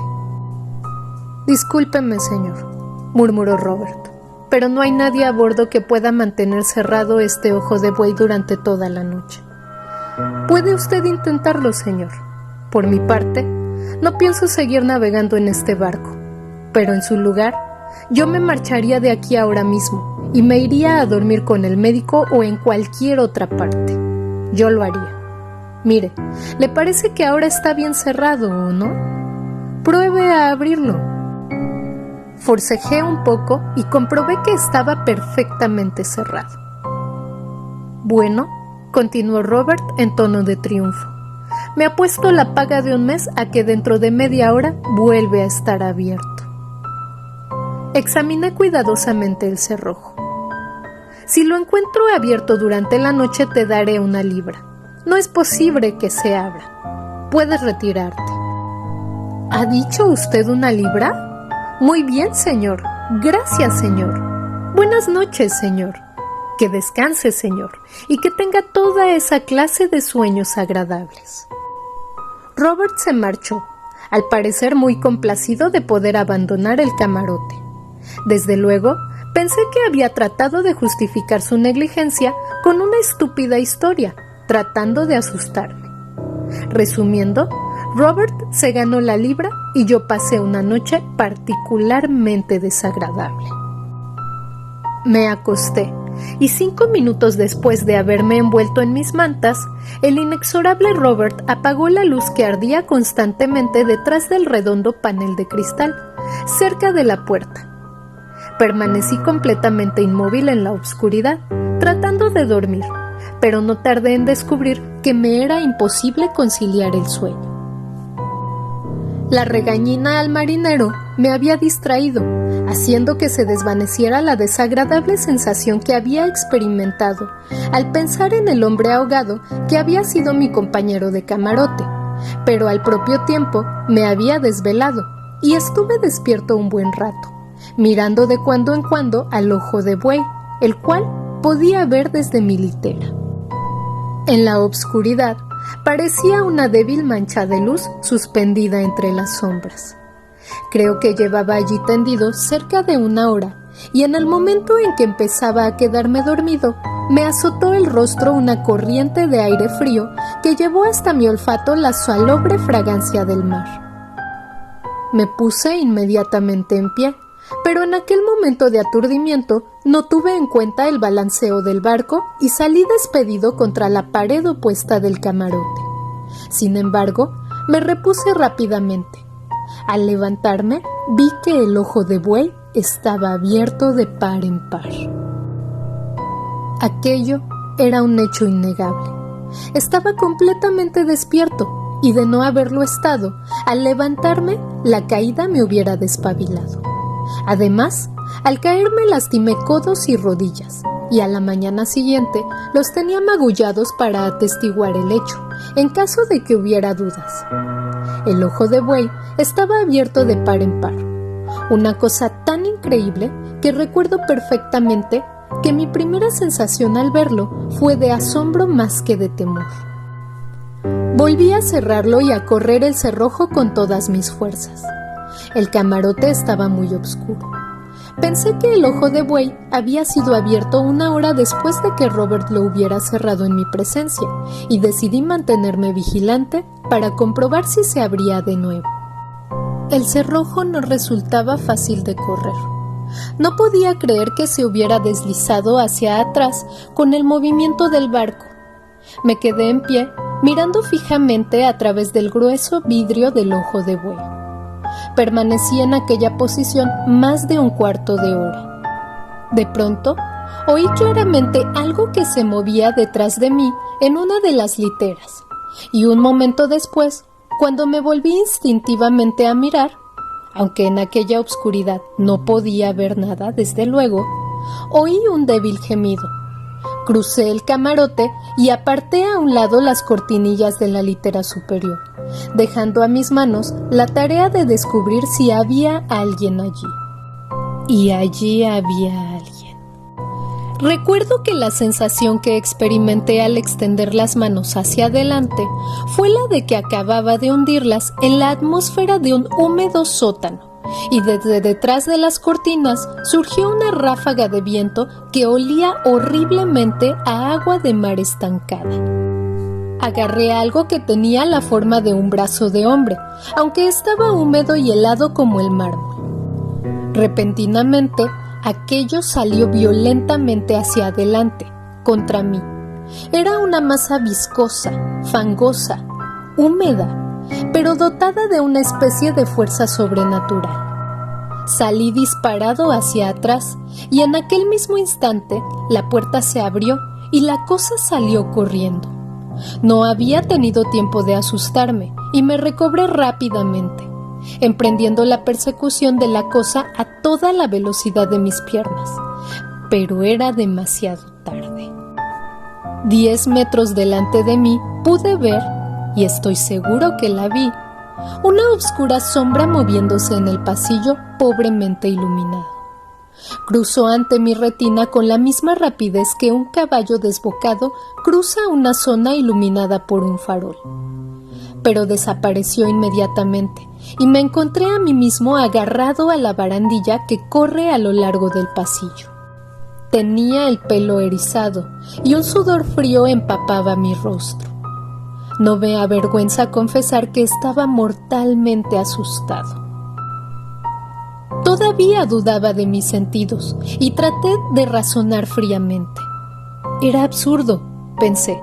Discúlpeme, señor, murmuró Robert, pero no hay nadie a bordo que pueda mantener cerrado este ojo de buey durante toda la noche. Puede usted intentarlo, señor. Por mi parte, no pienso seguir navegando en este barco, pero en su lugar, yo me marcharía de aquí ahora mismo y me iría a dormir con el médico o en cualquier otra parte. Yo lo haría. Mire, ¿le parece que ahora está bien cerrado o no? Pruebe a abrirlo. Forcejé un poco y comprobé que estaba perfectamente cerrado. Bueno, continuó Robert en tono de triunfo, me apuesto la paga de un mes a que dentro de media hora vuelve a estar abierto. Examiné cuidadosamente el cerrojo. Si lo encuentro abierto durante la noche te daré 1 libra. No es posible que se abra. Puedes retirarte. ¿Ha dicho usted 1 libra? Muy bien, señor. Gracias, señor. Buenas noches, señor. Que descanse, señor, y que tenga toda esa clase de sueños agradables. Robert se marchó, al parecer muy complacido de poder abandonar el camarote. Desde luego, pensé que había tratado de justificar su negligencia con una estúpida historia, tratando de asustarme. Resumiendo, Robert se ganó la libra y yo pasé una noche particularmente desagradable. Me acosté y 5 minutos después de haberme envuelto en mis mantas, el inexorable Robert apagó la luz que ardía constantemente detrás del redondo panel de cristal, cerca de la puerta. Permanecí completamente inmóvil en la oscuridad, tratando de dormir, pero no tardé en descubrir que me era imposible conciliar el sueño. La regañina al marinero me había distraído, haciendo que se desvaneciera la desagradable sensación que había experimentado al pensar en el hombre ahogado que había sido mi compañero de camarote, pero al propio tiempo me había desvelado y estuve despierto un buen rato, mirando de cuando en cuando al ojo de buey, el cual podía ver desde mi litera. En la obscuridad parecía una débil mancha de luz suspendida entre las sombras. Creo que llevaba allí tendido cerca de 1 hora, y en el momento en que empezaba a quedarme dormido, me azotó el rostro una corriente de aire frío que llevó hasta mi olfato la salobre fragancia del mar. Me puse inmediatamente en pie, pero en aquel momento de aturdimiento no tuve en cuenta el balanceo del barco y salí despedido contra la pared opuesta del camarote. Sin embargo, me repuse rápidamente. Al levantarme, vi que el ojo de buey estaba abierto de par en par. Aquello era un hecho innegable. Estaba completamente despierto y de no haberlo estado, al levantarme, la caída me hubiera despabilado. Además, al caerme lastimé codos y rodillas, y a la mañana siguiente los tenía magullados para atestiguar el hecho, en caso de que hubiera dudas. El ojo de buey estaba abierto de par en par, una cosa tan increíble que recuerdo perfectamente que mi primera sensación al verlo fue de asombro más que de temor. Volví a cerrarlo y a correr el cerrojo con todas mis fuerzas. El camarote estaba muy oscuro. Pensé que el ojo de buey había sido abierto 1 hora después de que Robert lo hubiera cerrado en mi presencia y decidí mantenerme vigilante para comprobar si se abría de nuevo. El cerrojo no resultaba fácil de correr. No podía creer que se hubiera deslizado hacia atrás con el movimiento del barco. Me quedé en pie, mirando fijamente a través del grueso vidrio del ojo de buey. Permanecí en aquella posición más de 1/4 de hora. De pronto, oí claramente algo que se movía detrás de mí en una de las literas, y un momento después, cuando me volví instintivamente a mirar, aunque en aquella oscuridad no podía ver nada, desde luego, oí un débil gemido. Crucé el camarote y aparté a un lado las cortinillas de la litera superior, dejando a mis manos la tarea de descubrir si había alguien allí. Y allí había alguien. Recuerdo que la sensación que experimenté al extender las manos hacia adelante fue la de que acababa de hundirlas en la atmósfera de un húmedo sótano, y desde detrás de las cortinas surgió una ráfaga de viento que olía horriblemente a agua de mar estancada. Agarré algo que tenía la forma de un brazo de hombre, aunque estaba húmedo y helado como el mármol. Repentinamente, aquello salió violentamente hacia adelante, contra mí. Era una masa viscosa, fangosa, húmeda, pero dotada de una especie de fuerza sobrenatural. Salí disparado hacia atrás y en aquel mismo instante la puerta se abrió y la cosa salió corriendo. No había tenido tiempo de asustarme y me recobré rápidamente, emprendiendo la persecución de la cosa a toda la velocidad de mis piernas, pero era demasiado tarde. 10 metros delante de mí pude ver, y estoy seguro que la vi, una oscura sombra moviéndose en el pasillo pobremente iluminado. Cruzó ante mi retina con la misma rapidez que un caballo desbocado cruza una zona iluminada por un farol. Pero desapareció inmediatamente y me encontré a mí mismo agarrado a la barandilla que corre a lo largo del pasillo. Tenía el pelo erizado y un sudor frío empapaba mi rostro. No me avergüenza confesar que estaba mortalmente asustado. Todavía dudaba de mis sentidos y traté de razonar fríamente. Era absurdo, pensé.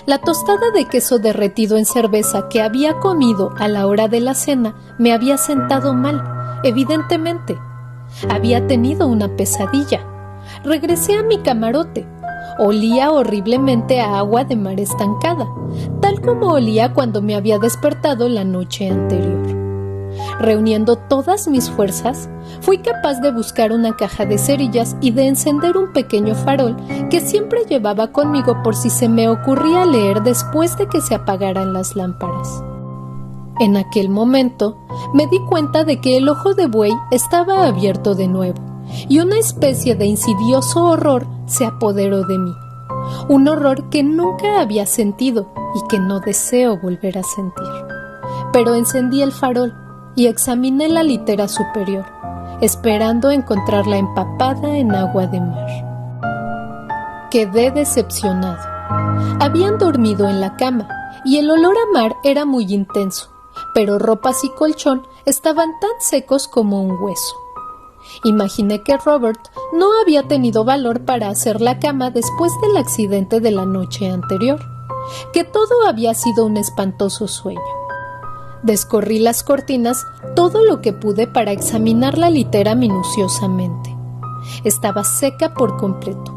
La tostada de queso derretido en cerveza que había comido a la hora de la cena me había sentado mal, evidentemente. Había tenido una pesadilla. Regresé a mi camarote. Olía horriblemente a agua de mar estancada, tal como olía cuando me había despertado la noche anterior. Reuniendo todas mis fuerzas, fui capaz de buscar una caja de cerillas y de encender un pequeño farol que siempre llevaba conmigo por si se me ocurría leer después de que se apagaran las lámparas. En aquel momento, me di cuenta de que el ojo de buey estaba abierto de nuevo, y una especie de insidioso horror se apoderó de mí. Un horror que nunca había sentido y que no deseo volver a sentir. Pero encendí el farol y examiné la litera superior, esperando encontrarla empapada en agua de mar. Quedé decepcionado. Habían dormido en la cama y el olor a mar era muy intenso, pero ropas y colchón estaban tan secos como un hueso. Imaginé que Robert no había tenido valor para hacer la cama después del accidente de la noche anterior, que todo había sido un espantoso sueño. Descorrí las cortinas todo lo que pude para examinar la litera minuciosamente. Estaba seca por completo,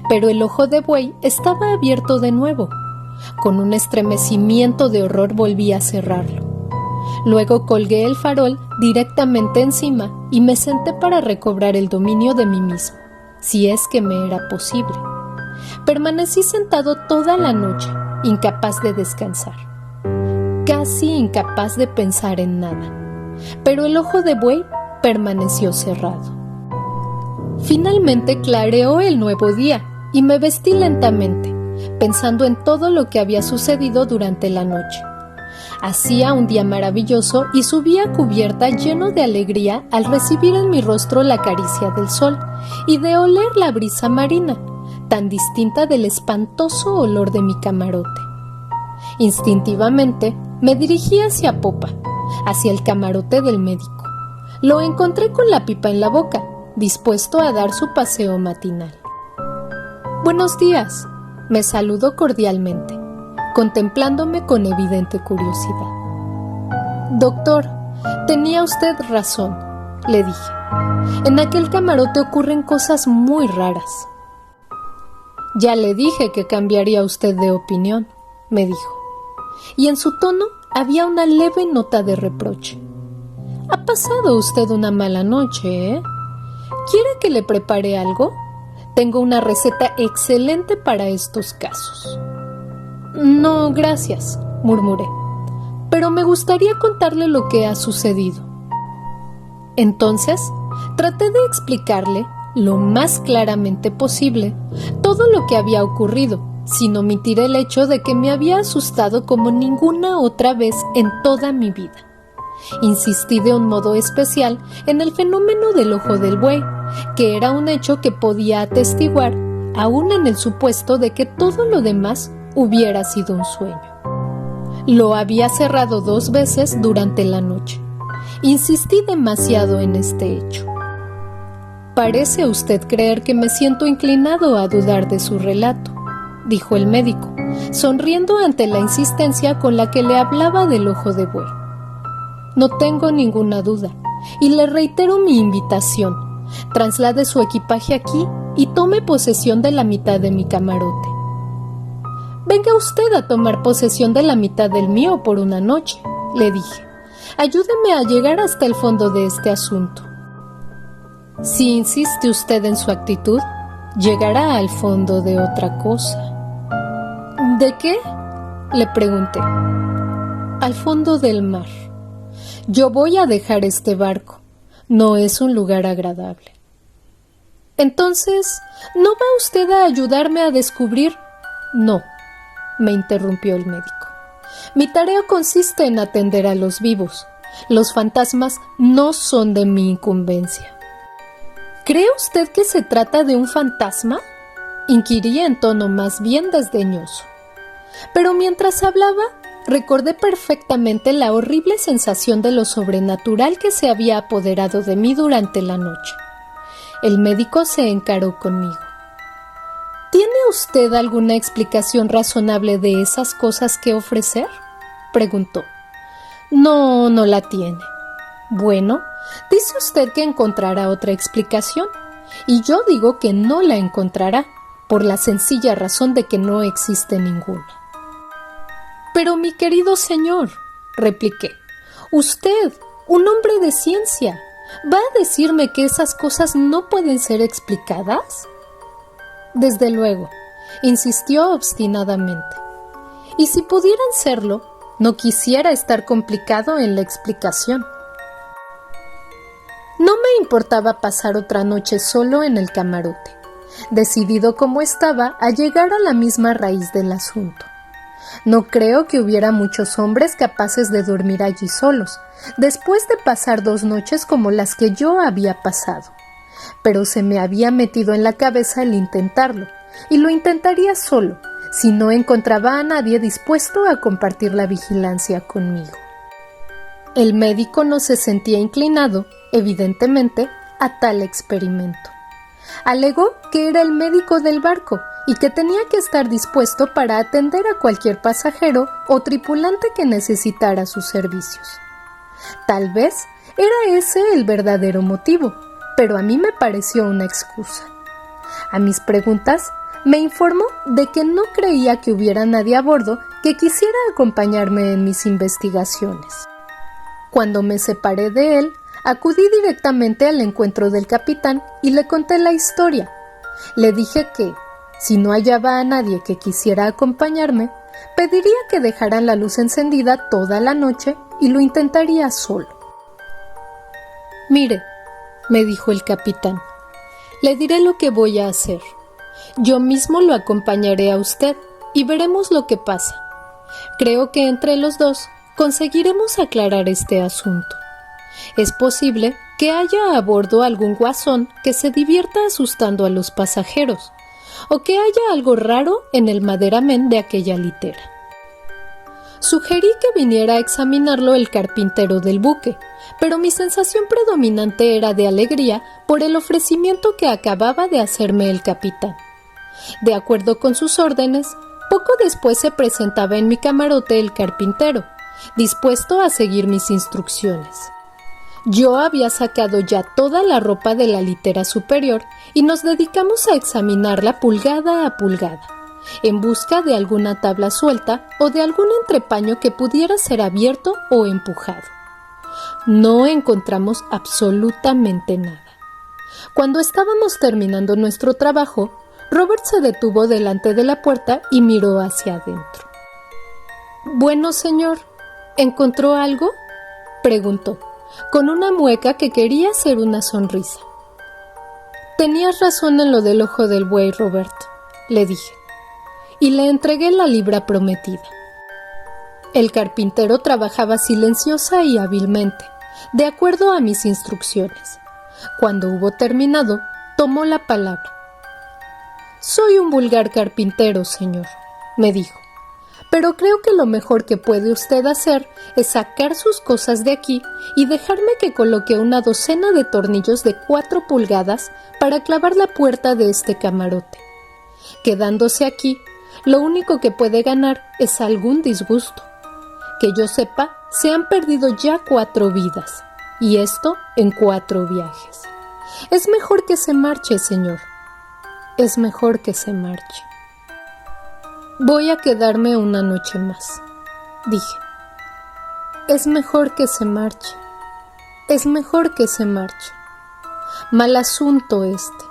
pero el ojo de buey estaba abierto de nuevo. Con un estremecimiento de horror volví a cerrarlo. Luego colgué el farol directamente encima y me senté para recobrar el dominio de mí mismo, si es que me era posible. Permanecí sentado toda la noche, incapaz de descansar, casi incapaz de pensar en nada, pero el ojo de buey permaneció cerrado. Finalmente clareó el nuevo día y me vestí lentamente, pensando en todo lo que había sucedido durante la noche. Hacía un día maravilloso y subí a cubierta lleno de alegría al recibir en mi rostro la caricia del sol y de oler la brisa marina, tan distinta del espantoso olor de mi camarote. Instintivamente me dirigí hacia popa, hacia el camarote del médico. Lo encontré con la pipa en la boca, dispuesto a dar su paseo matinal. «Buenos días», me saludó cordialmente, contemplándome con evidente curiosidad. «Doctor, tenía usted razón», le dije. «En aquel camarote ocurren cosas muy raras». «Ya le dije que cambiaría usted de opinión», me dijo, y en su tono había una leve nota de reproche. «Ha pasado usted una mala noche, ¿eh? ¿Quiere que le prepare algo? Tengo una receta excelente para estos casos». «No, gracias», murmuré, «pero me gustaría contarle lo que ha sucedido». Entonces, traté de explicarle, lo más claramente posible, todo lo que había ocurrido, sin omitir el hecho de que me había asustado como ninguna otra vez en toda mi vida. Insistí de un modo especial en el fenómeno del ojo del buey, que era un hecho que podía atestiguar, aún en el supuesto de que todo lo demás hubiera sido un sueño. Lo había cerrado 2 veces durante la noche. Insistí demasiado en este hecho. «Parece usted creer que me siento inclinado a dudar de su relato», dijo el médico, sonriendo ante la insistencia con la que le hablaba del ojo de buey. «No tengo ninguna duda, y le reitero mi invitación. Traslade su equipaje aquí y tome posesión de la mitad de mi camarote. Venga usted a tomar posesión de la mitad del mío por una noche», le dije. «Ayúdeme a llegar hasta el fondo de este asunto. Si insiste usted en su actitud, llegará al fondo de otra cosa». «¿De qué?», le pregunté. «Al fondo del mar. Yo voy a dejar este barco. No es un lugar agradable». «Entonces, ¿no va usted a ayudarme a descubrir?» «No», me interrumpió el médico. «Mi tarea consiste en atender a los vivos. Los fantasmas no son de mi incumbencia». «¿Cree usted que se trata de un fantasma?», inquirí en tono más bien desdeñoso. Pero mientras hablaba, recordé perfectamente la horrible sensación de lo sobrenatural que se había apoderado de mí durante la noche. El médico se encaró conmigo. «¿Tiene usted alguna explicación razonable de esas cosas que ofrecer?», preguntó. «No, no la tiene». «Bueno, dice usted que encontrará otra explicación, y yo digo que no la encontrará, por la sencilla razón de que no existe ninguna». «Pero mi querido señor», repliqué, «usted, un hombre de ciencia, ¿va a decirme que esas cosas no pueden ser explicadas?». «Desde luego», insistió obstinadamente. «Y si pudieran serlo, no quisiera estar complicado en la explicación». No me importaba pasar otra noche solo en el camarote, decidido como estaba a llegar a la misma raíz del asunto. No creo que hubiera muchos hombres capaces de dormir allí solos, después de pasar 2 noches como las que yo había pasado. Pero se me había metido en la cabeza el intentarlo, y lo intentaría solo, si no encontraba a nadie dispuesto a compartir la vigilancia conmigo. El médico no se sentía inclinado, evidentemente, a tal experimento. Alegó que era el médico del barco y que tenía que estar dispuesto para atender a cualquier pasajero o tripulante que necesitara sus servicios. Tal vez era ese el verdadero motivo, pero a mí me pareció una excusa. A mis preguntas, me informó de que no creía que hubiera nadie a bordo que quisiera acompañarme en mis investigaciones. Cuando me separé de él, acudí directamente al encuentro del capitán y le conté la historia. Le dije que, si no hallaba a nadie que quisiera acompañarme, pediría que dejaran la luz encendida toda la noche y lo intentaría solo. «Mire», me dijo el capitán, «le diré lo que voy a hacer. Yo mismo lo acompañaré a usted y veremos lo que pasa. Creo que entre los dos conseguiremos aclarar este asunto. Es posible que haya a bordo algún guasón que se divierta asustando a los pasajeros, o que haya algo raro en el maderamen de aquella litera». Sugerí que viniera a examinarlo el carpintero del buque, pero mi sensación predominante era de alegría por el ofrecimiento que acababa de hacerme el capitán. De acuerdo con sus órdenes, poco después se presentaba en mi camarote el carpintero, dispuesto a seguir mis instrucciones. Yo había sacado ya toda la ropa de la litera superior y nos dedicamos a examinarla pulgada a pulgada, en busca de alguna tabla suelta o de algún entrepaño que pudiera ser abierto o empujado. No encontramos absolutamente nada. Cuando estábamos terminando nuestro trabajo, Robert se detuvo delante de la puerta y miró hacia adentro. «Bueno, señor, ¿encontró algo?», preguntó, con una mueca que quería ser una sonrisa. «Tenías razón en lo del ojo del buey, Robert», le dije, y le entregué la libra prometida. El carpintero trabajaba silenciosa y hábilmente, de acuerdo a mis instrucciones. Cuando hubo terminado, tomó la palabra. «Soy un vulgar carpintero, señor», me dijo, «pero creo que lo mejor que puede usted hacer es sacar sus cosas de aquí y dejarme que coloque una docena de tornillos de 4 pulgadas para clavar la puerta de este camarote. Quedándose aquí, lo único que puede ganar es algún disgusto. Que yo sepa, se han perdido ya 4 vidas, y esto en 4 viajes. Es mejor que se marche, señor. Es mejor que se marche». «Voy a quedarme una noche más», dije. «Es mejor que se marche. Es mejor que se marche. Mal asunto este,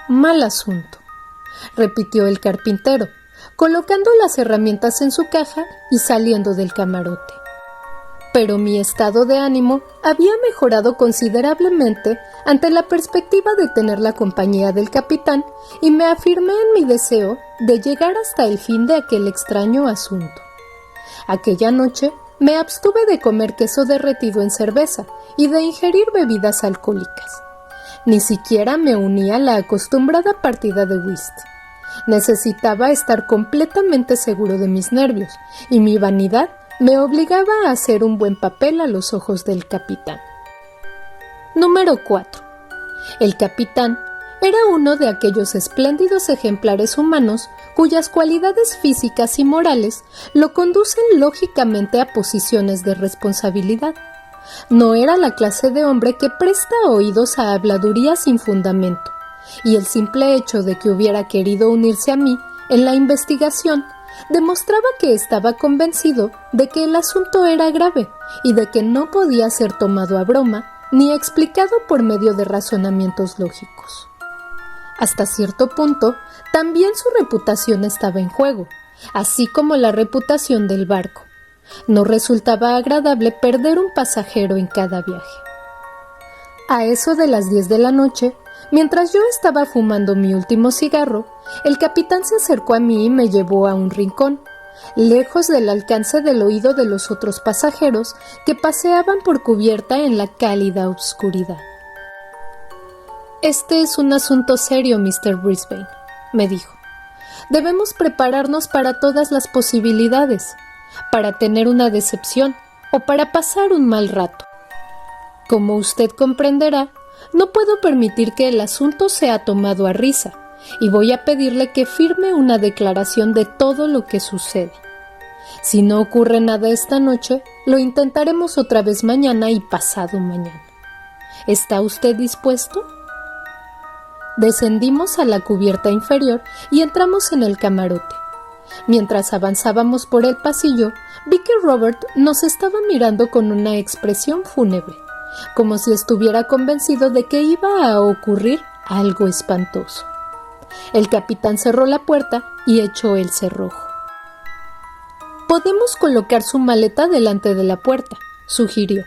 mal asunto», repitió el carpintero, colocando las herramientas en su caja y saliendo del camarote. Pero mi estado de ánimo había mejorado considerablemente ante la perspectiva de tener la compañía del capitán y me afirmé en mi deseo de llegar hasta el fin de aquel extraño asunto. Aquella noche me abstuve de comer queso derretido en cerveza y de ingerir bebidas alcohólicas. Ni siquiera me uní a la acostumbrada partida de whist. Necesitaba estar completamente seguro de mis nervios y mi vanidad me obligaba a hacer un buen papel a los ojos del capitán. Número 4. El capitán era uno de aquellos espléndidos ejemplares humanos cuyas cualidades físicas y morales lo conducen lógicamente a posiciones de responsabilidad. No era la clase de hombre que presta oídos a habladurías sin fundamento, y el simple hecho de que hubiera querido unirse a mí en la investigación demostraba que estaba convencido de que el asunto era grave y de que no podía ser tomado a broma ni explicado por medio de razonamientos lógicos. Hasta cierto punto, también su reputación estaba en juego, así como la reputación del barco. No resultaba agradable perder un pasajero en cada viaje. A eso de las 10 de la noche, mientras yo estaba fumando mi último cigarro, el capitán se acercó a mí y me llevó a un rincón, lejos del alcance del oído de los otros pasajeros que paseaban por cubierta en la cálida oscuridad. «Este es un asunto serio, Mr. Brisbane», me dijo. «Debemos prepararnos para todas las posibilidades, para tener una decepción o para pasar un mal rato. Como usted comprenderá, no puedo permitir que el asunto sea tomado a risa y voy a pedirle que firme una declaración de todo lo que suceda. Si no ocurre nada esta noche, lo intentaremos otra vez mañana y pasado mañana. ¿Está usted dispuesto?». Descendimos a la cubierta inferior y entramos en el camarote. Mientras avanzábamos por el pasillo, vi que Robert nos estaba mirando con una expresión fúnebre, como si estuviera convencido de que iba a ocurrir algo espantoso. El capitán cerró la puerta y echó el cerrojo. «Podemos colocar su maleta delante de la puerta», sugirió,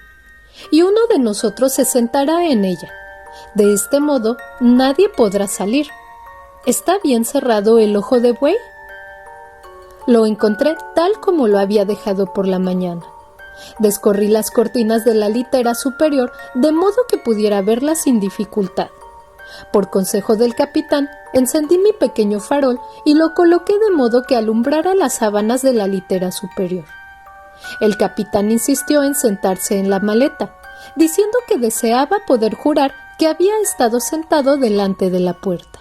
«y uno de nosotros se sentará en ella. De este modo, nadie podrá salir. ¿Está bien cerrado el ojo de buey?». Lo encontré tal como lo había dejado por la mañana. Descorrí las cortinas de la litera superior de modo que pudiera verlas sin dificultad. Por consejo del capitán, encendí mi pequeño farol y lo coloqué de modo que alumbrara las sábanas de la litera superior. El capitán insistió en sentarse en la maleta, diciendo que deseaba poder jurar que había estado sentado delante de la puerta.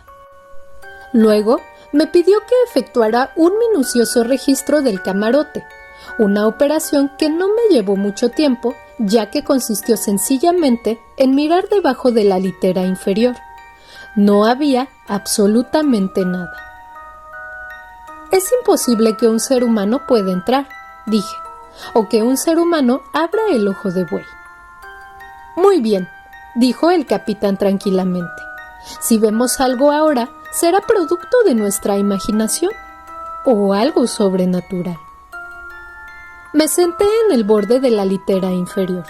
Luego me pidió que efectuara un minucioso registro del camarote, una operación que no me llevó mucho tiempo, ya que consistió sencillamente en mirar debajo de la litera inferior. No había absolutamente nada. «Es imposible que un ser humano pueda entrar», dije, «o que un ser humano abra el ojo de buey». «Muy bien», dijo el capitán tranquilamente. «Si vemos algo ahora, será producto de nuestra imaginación o algo sobrenatural». Me senté en el borde de la litera inferior.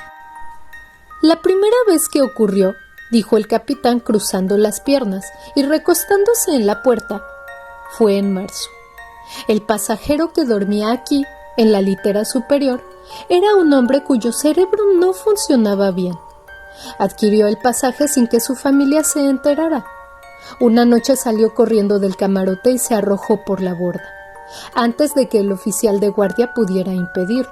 «La primera vez que ocurrió», dijo el capitán cruzando las piernas y recostándose en la puerta, «fue en marzo. El pasajero que dormía aquí En la litera superior era un hombre cuyo cerebro no funcionaba bien. Adquirió el pasaje sin que su familia se enterara. Una noche salió corriendo del camarote y se arrojó por la borda, antes de que el oficial de guardia pudiera impedirlo.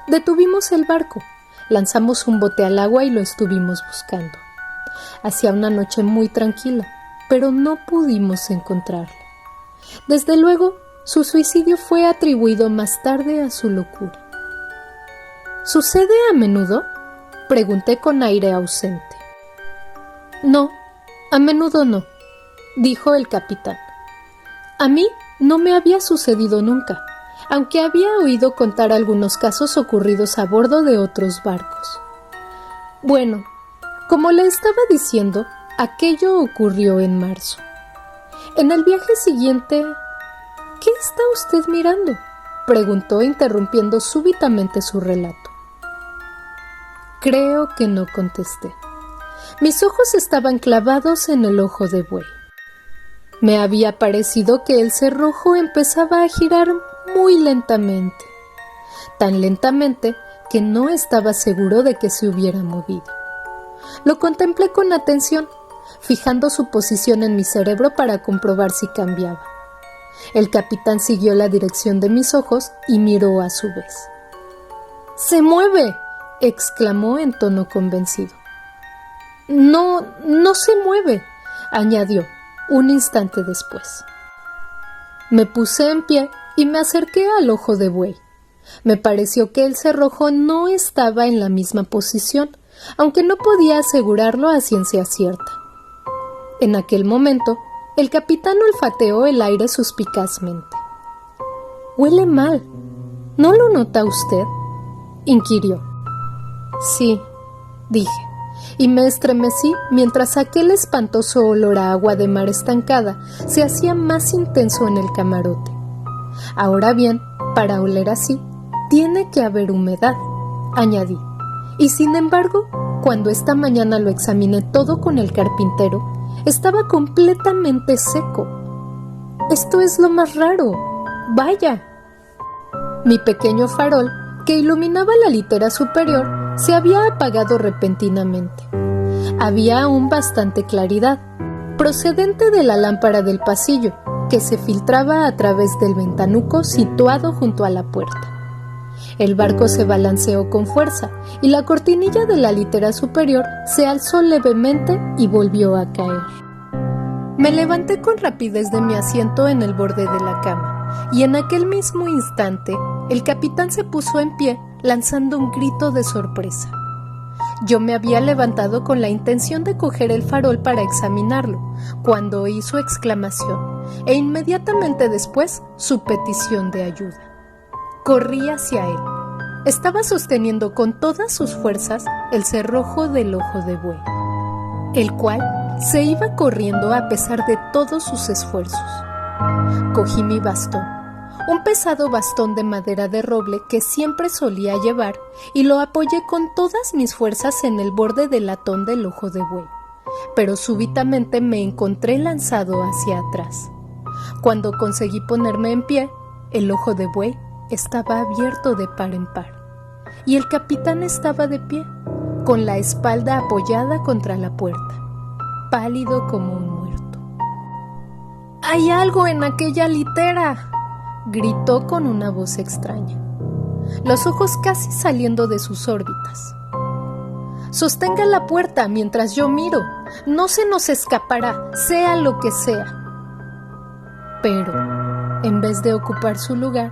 Detuvimos el barco, lanzamos un bote al agua y lo estuvimos buscando. Hacía una noche muy tranquila, pero no pudimos encontrarlo. Desde luego, su suicidio fue atribuido más tarde a su locura. ¿Sucede a menudo?, pregunté con aire ausente. No, a menudo no, dijo el capitán. A mí no me había sucedido nunca, aunque había oído contar algunos casos ocurridos a bordo de otros barcos. Bueno, como le estaba diciendo, aquello ocurrió en marzo. En el viaje siguiente... ¿Qué está usted mirando?, preguntó, interrumpiendo súbitamente su relato. Creo que no contesté. Mis ojos estaban clavados en el ojo de buey. Me había parecido que el cerrojo empezaba a girar muy lentamente, tan lentamente que no estaba seguro de que se hubiera movido. Lo contemplé con atención, fijando su posición en mi cerebro para comprobar si cambiaba. El capitán siguió la dirección de mis ojos y miró a su vez. ¡Se mueve!, exclamó en tono convencido. No se mueve, añadió un instante después. Me puse en pie y me acerqué al ojo de buey. Me pareció que el cerrojo no estaba en la misma posición, aunque no podía asegurarlo a ciencia cierta. En aquel momento, el capitán olfateó el aire suspicazmente. «Huele mal. ¿No lo nota usted?», inquirió. «Sí», dije, y me estremecí mientras aquel espantoso olor a agua de mar estancada se hacía más intenso en el camarote. Ahora bien, para oler así, tiene que haber humedad, añadí, y sin embargo, cuando esta mañana lo examiné todo con el carpintero, estaba completamente seco. Esto es lo más raro. ¡Vaya! Mi pequeño farol, que iluminaba la litera superior, se había apagado repentinamente. Había aún bastante claridad, procedente de la lámpara del pasillo, que se filtraba a través del ventanuco situado junto a la puerta. El barco se balanceó con fuerza y la cortinilla de la litera superior se alzó levemente y volvió a caer. Me levanté con rapidez de mi asiento en el borde de la cama y en aquel mismo instante el capitán se puso en pie lanzando un grito de sorpresa. Yo me había levantado con la intención de coger el farol para examinarlo cuando oí su exclamación e inmediatamente después su petición de ayuda. Corrí hacia él. Estaba sosteniendo con todas sus fuerzas el cerrojo del ojo de buey, el cual se iba corriendo a pesar de todos sus esfuerzos. Cogí mi bastón, un pesado bastón de madera de roble que siempre solía llevar, y lo apoyé con todas mis fuerzas en el borde del latón del ojo de buey, pero súbitamente me encontré lanzado hacia atrás. Cuando conseguí ponerme en pie, el ojo de buey estaba abierto de par en par, y el capitán estaba de pie, con la espalda apoyada contra la puerta, pálido como un muerto. «¡Hay algo en aquella litera!», gritó con una voz extraña, los ojos casi saliendo de sus órbitas. «Sostenga la puerta mientras yo miro, no se nos escapará, sea lo que sea». Pero, en vez de ocupar su lugar,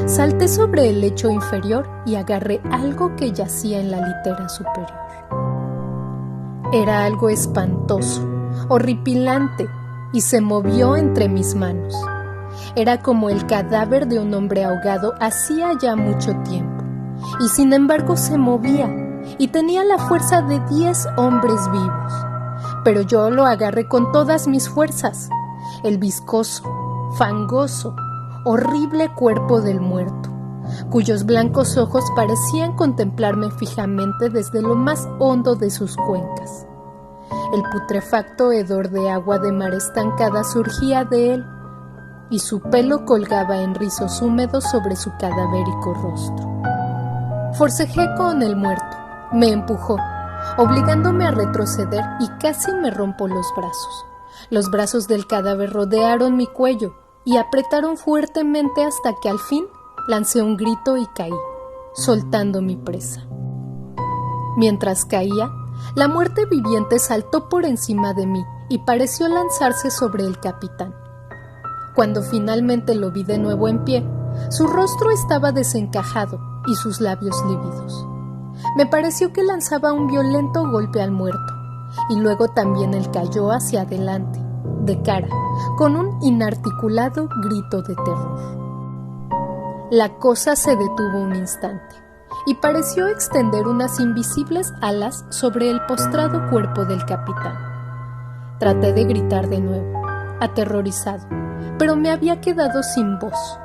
salté sobre el lecho inferior y agarré algo que yacía en la litera superior. Era algo espantoso, horripilante, y se movió entre mis manos. Era como el cadáver de un hombre ahogado hacía ya mucho tiempo, y sin embargo se movía, y tenía la fuerza de 10 hombres vivos. Pero yo lo agarré con todas mis fuerzas. El viscoso, fangoso, horrible cuerpo del muerto, cuyos blancos ojos parecían contemplarme fijamente desde lo más hondo de sus cuencas. El putrefacto hedor de agua de mar estancada surgía de él, y su pelo colgaba en rizos húmedos sobre su cadavérico rostro. Forcejé con el muerto, me empujó, obligándome a retroceder y casi me rompo los brazos. Los brazos del cadáver rodearon mi cuello y apretaron fuertemente hasta que al fin lancé un grito y caí, soltando mi presa. Mientras caía, la muerte viviente saltó por encima de mí y pareció lanzarse sobre el capitán. Cuando finalmente lo vi de nuevo en pie, su rostro estaba desencajado y sus labios lívidos. Me pareció que lanzaba un violento golpe al muerto, y luego también él cayó hacia adelante, de cara, con un inarticulado grito de terror. La cosa se detuvo un instante, y pareció extender unas invisibles alas sobre el postrado cuerpo del capitán. Traté de gritar de nuevo, aterrorizado, pero me había quedado sin voz.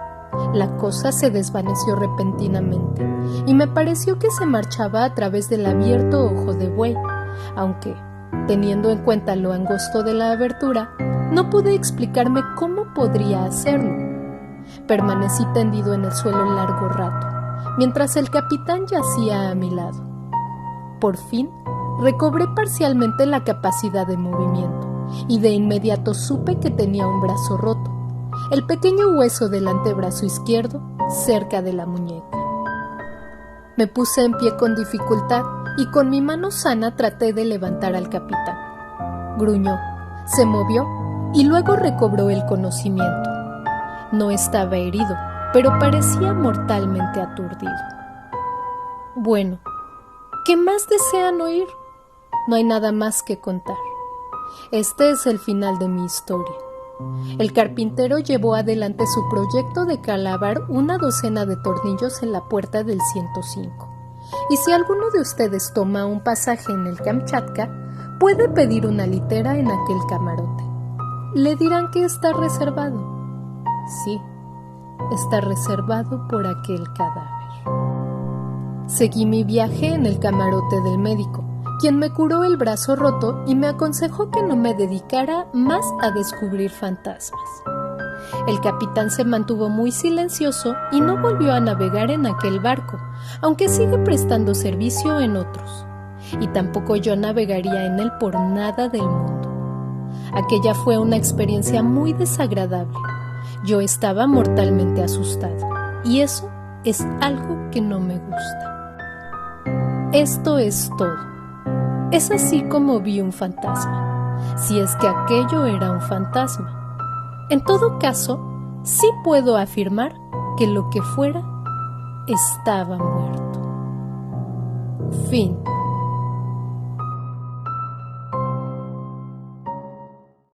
La cosa se desvaneció repentinamente y me pareció que se marchaba a través del abierto ojo de buey, aunque, teniendo en cuenta lo angosto de la abertura, no pude explicarme cómo podría hacerlo. Permanecí tendido en el suelo largo rato, mientras el capitán yacía a mi lado. Por fin, recobré parcialmente la capacidad de movimiento y de inmediato supe que tenía un brazo roto, el pequeño hueso del antebrazo izquierdo cerca de la muñeca. Me puse en pie con dificultad y con mi mano sana traté de levantar al capitán. Gruñó, se movió y luego recobró el conocimiento. No estaba herido, pero parecía mortalmente aturdido. Bueno, ¿qué más desean oír? No hay nada más que contar. Este es el final de mi historia. El carpintero llevó adelante su proyecto de clavar una docena de tornillos en la puerta del 105. Y si alguno de ustedes toma un pasaje en el Kamchatka, puede pedir una litera en aquel camarote. Le dirán que está reservado. Sí, está reservado por aquel cadáver. Seguí mi viaje en el camarote del médico, quien me curó el brazo roto y me aconsejó que no me dedicara más a descubrir fantasmas. El capitán se mantuvo muy silencioso y no volvió a navegar en aquel barco, aunque sigue prestando servicio en otros. Y tampoco yo navegaría en él por nada del mundo. Aquella fue una experiencia muy desagradable. Yo estaba mortalmente asustado, y eso es algo que no me gusta. Esto es todo. Es así como vi un fantasma, si es que aquello era un fantasma. En todo caso, sí puedo afirmar que lo que fuera estaba muerto. Fin.